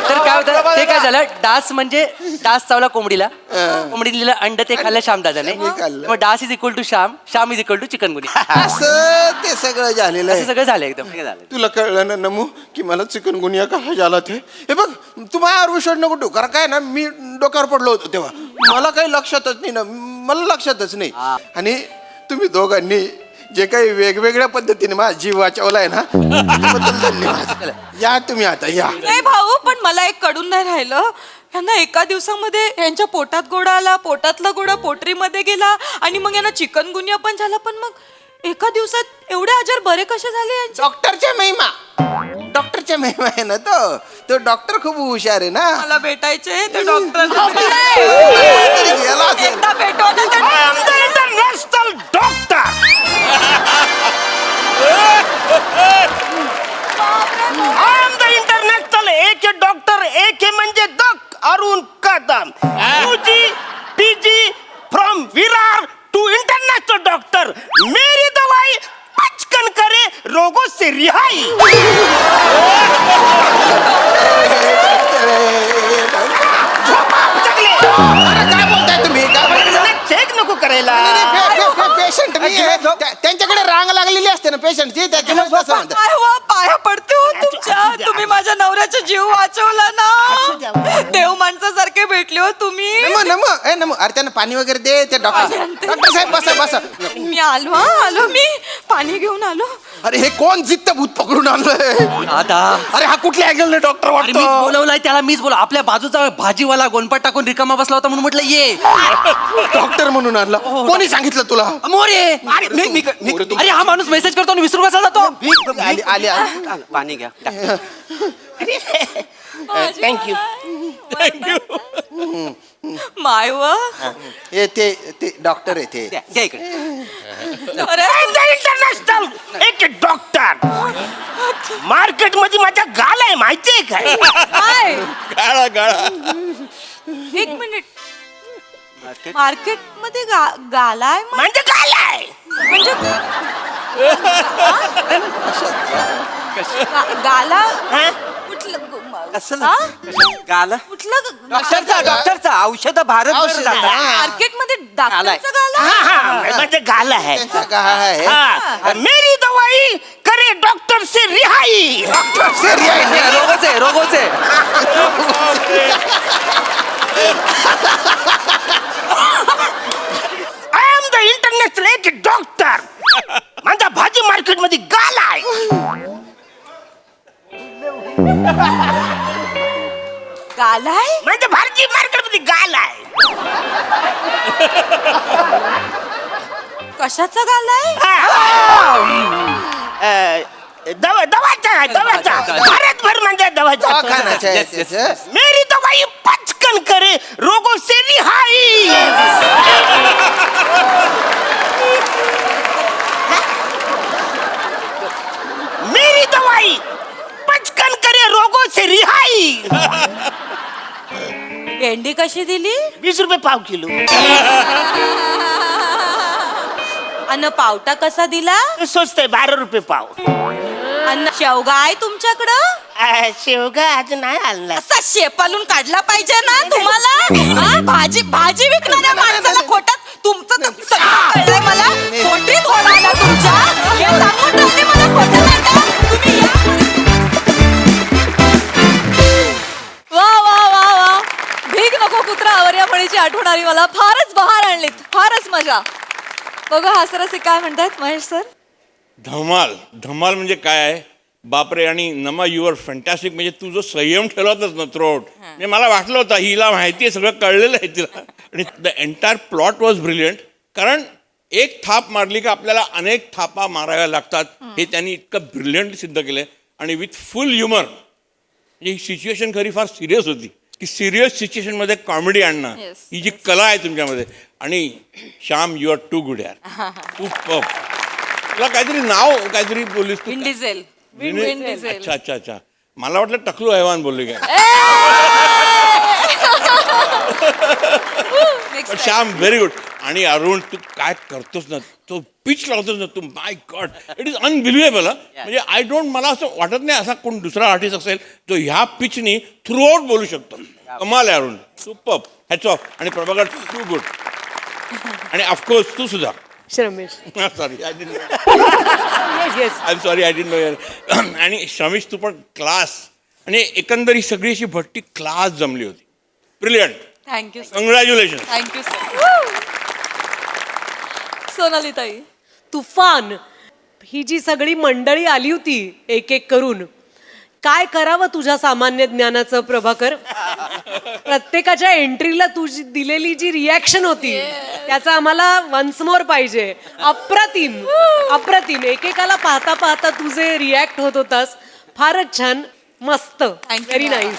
तर काय होतं ते काय झालं. डास म्हणजे डास चावला कोंबडीला. कोंबडीने दिलं अंड ते खाल्लं श्यामदादाने. मग डास = श्याम. श्याम = चिकनगुनिया. असं ते सगळं झालेलं असं आहे. सगळं झालं एकदम. तुला कळलं ना नमू की मला चिकनगुनिया का झाला ते. हे बघ तू माझ्यावर विश्वास नको ठेवू. कारण काय ना मी डोक्यावर पडलो होतो तेव्हा. मला काही लक्षातच नाही ना. मला लक्षातच नाही. आणि तुम्ही दोघांनी जे काही वेगवेगळ्या पद्धतीने माझा जीव वाचवलाय ना त्याबद्दल धन्यवाद. या तुम्ही आता या. नाही भाऊ पण मला एक कडून नाही राहिलं. यांना एका दिवसामध्ये यांच्या पोटात गोळा आला. पोटातला गोळा पोटरीमध्ये गेला आणि मग यांना चिकनगुनिया पण झाला. पण मग एका दिवसात एवढे आजार बरे कसे झाले यांचे. डॉक्टरच्या महिमा आहे ना तो डॉक्टर खूप हुशार आहे ना. मला भेटायचे ते डॉक्टर. गेला असेल. एकदा भेटवलं international doctor. I am the international AK doctor. AK म्हणजे दक Arun Kadam. UG PG from Virar to international doctor. मेरी दवाई पचकन करे रोगों से रिहाई. झोपा नाहीये. त्यांच्याकडे रांग लागलेली असते ना पेशंटची त्याच्यामुळे तसं म्हणतात. पाया पडते हो तुमच्या. तुम्ही माझ्या नवऱ्याचा जीव वाचवला ना. देव माणसासारखे भेटले हो तुम्ही. नमो अरे त्यांना पाणी वगैरे दे ते डॉक्टर साहेब बसा. मी आलो मी पाणी घेऊन आलो. अरे हे कोण जित्त भूत पकडून आणलंय दादा अरे हा कुठल्या अँगलने डॉक्टर अरे मीच वाटतो बोलवलाय त्याला, मीच बोला. आपल्या बाजूचा भाजीवाला गोनपाट टाकून रिकामा बसला होता म्हणून म्हटलं ये. डॉक्टर म्हणून आणला कोणी सांगितलं तुला मोरे. अरे हा माणूस मेसेज करतो आणि विसरू कसा जातो. आली पाणी घ्या. थँक्यू माय व हे ते डॉक्टर आहे ते द्या इकडे. इंटरनॅशनल एक डॉक्टर मार्केट मध्ये माझ्या गाल आहे माहितीये काय? काय गाळा गाळा. एक मिनिट. मार्केट मध्ये गालाय म्हणजे गाल आहे. म्हणजे गाला हा? कसलं? हा? गाला कुठलं डॉक्टरचा औषध भारत मार्केट मध्ये डॉक्टरचा गाला. म्हणजे गाल आहे. त्यांचा गाळ आहे हाँ, मेरी दवाई करे डॉक्टर से रिहाई. रोगो से आय एम द इंटरनॅशनल एक डॉक्टर. माझा भाजी मार्केट मध्ये गाल आहे. गालाय म्हणजे भाजी मार्केट मध्ये गाल आहे. कशाचा गालाय. दवाचा भारतभर म्हणजे दवाखान्याचं आहे दवाचा. त्याचं. मेरी दवाई पचकन करे रोगों से रिहाई. मेरी दवाई पचकन करे रोगों से रिहाई. भेंडी कशी दिली. 20 रुपये पाव किलो. अन्न पावटा कसा दिला. स्वस्त आहे 12 रुपये पाव. अन्न शेवगा आहे तुमच्याकडं. शेवगा अजून नाही आणला. असा शेपालून काढला पाहिजे ना तुम्हाला. हा? भाजी विकणाऱ्या माणसाला खोटात तुमचं तर सगळं कळलंय मला. खोटीत ओढायला तुमच्या. हे सांगून राहिले मला खोटं नका. तुम्ही वा भीक नको कुत्रा आवर या म्हणीची आठवण आली मला. फारच बहार आणलीत, फारच मजा. बघा हासरसे काय म्हणतात महेश सर. धमाल धमाल म्हणजे काय आहे बापरे. आणि नमा युअर फॅन्टॅस्टिक. म्हणजे तू जो संयम ठेवला होतास ना थ्रोआउट, म्हणजे मला वाटलं होतं हिला माहिती आहे, सगळं कळलेलं आहे तिला. आणि the entire plot was brilliant. कारण एक थाप मारली का आपल्याला अनेक थापा माराव्या लागतात हे त्यांनी इतकं ब्रिलियंट सिद्ध केलं. आणि विथ फुल ह्युमर. म्हणजे ही सिच्युएशन खरी फार सिरियस होती की सिरियस सिच्युएशनमध्ये कॉमेडी आणणं Yes. ही जी कला आहे तुमच्यामध्ये. आणि Shyam you are too good यार. खूप तुला काहीतरी बोललीस तू. Win diesel. अच्छा मला वाटलं टकलू हैवान बोलले काय. पण श्याम व्हेरी गुड. आणि अरुण तू काय करतोस ना, तो पिच लावतोस ना तू, माय गॉड इट इज अनबिलिव्हेबल. म्हणजे आय डोंट, मला असं वाटत नाही असा कोण दुसरा आर्टिस्ट असेल जो ह्या पिचनी थ्रू आउट बोलू शकतो. कमाल आहे अरुण. सुपर. Hats off. आणि प्रभाकर टू गुड. आणि ऑफकोर्स तू सुद्धा. Shramesh sorry I didn't yes I am sorry I didn't know यार. आणि शमीश तू पण क्लास. आणि एकंदर ही सगळी अशी भट्टी क्लास जमली होती. Brilliant. Thank you sir. कंग्रॅच्युलेशन. Thank you sir. Sonali ताई. तुफान. ही जी सगळी मंडळी आली होती एक एक करून, काय करावं तुझ्या सामान्य ज्ञानाचं प्रभाकर. प्रत्येकाच्या एंट्रीला तुझी दिलेली जी रिॲक्शन होती त्याचा आम्हाला वन्स मोर पाहिजे. अप्रतिम. एकेकाला पाहता पाहता तुझे रिॲक्ट होत होतास. फारच छान. मस्त. Very nice.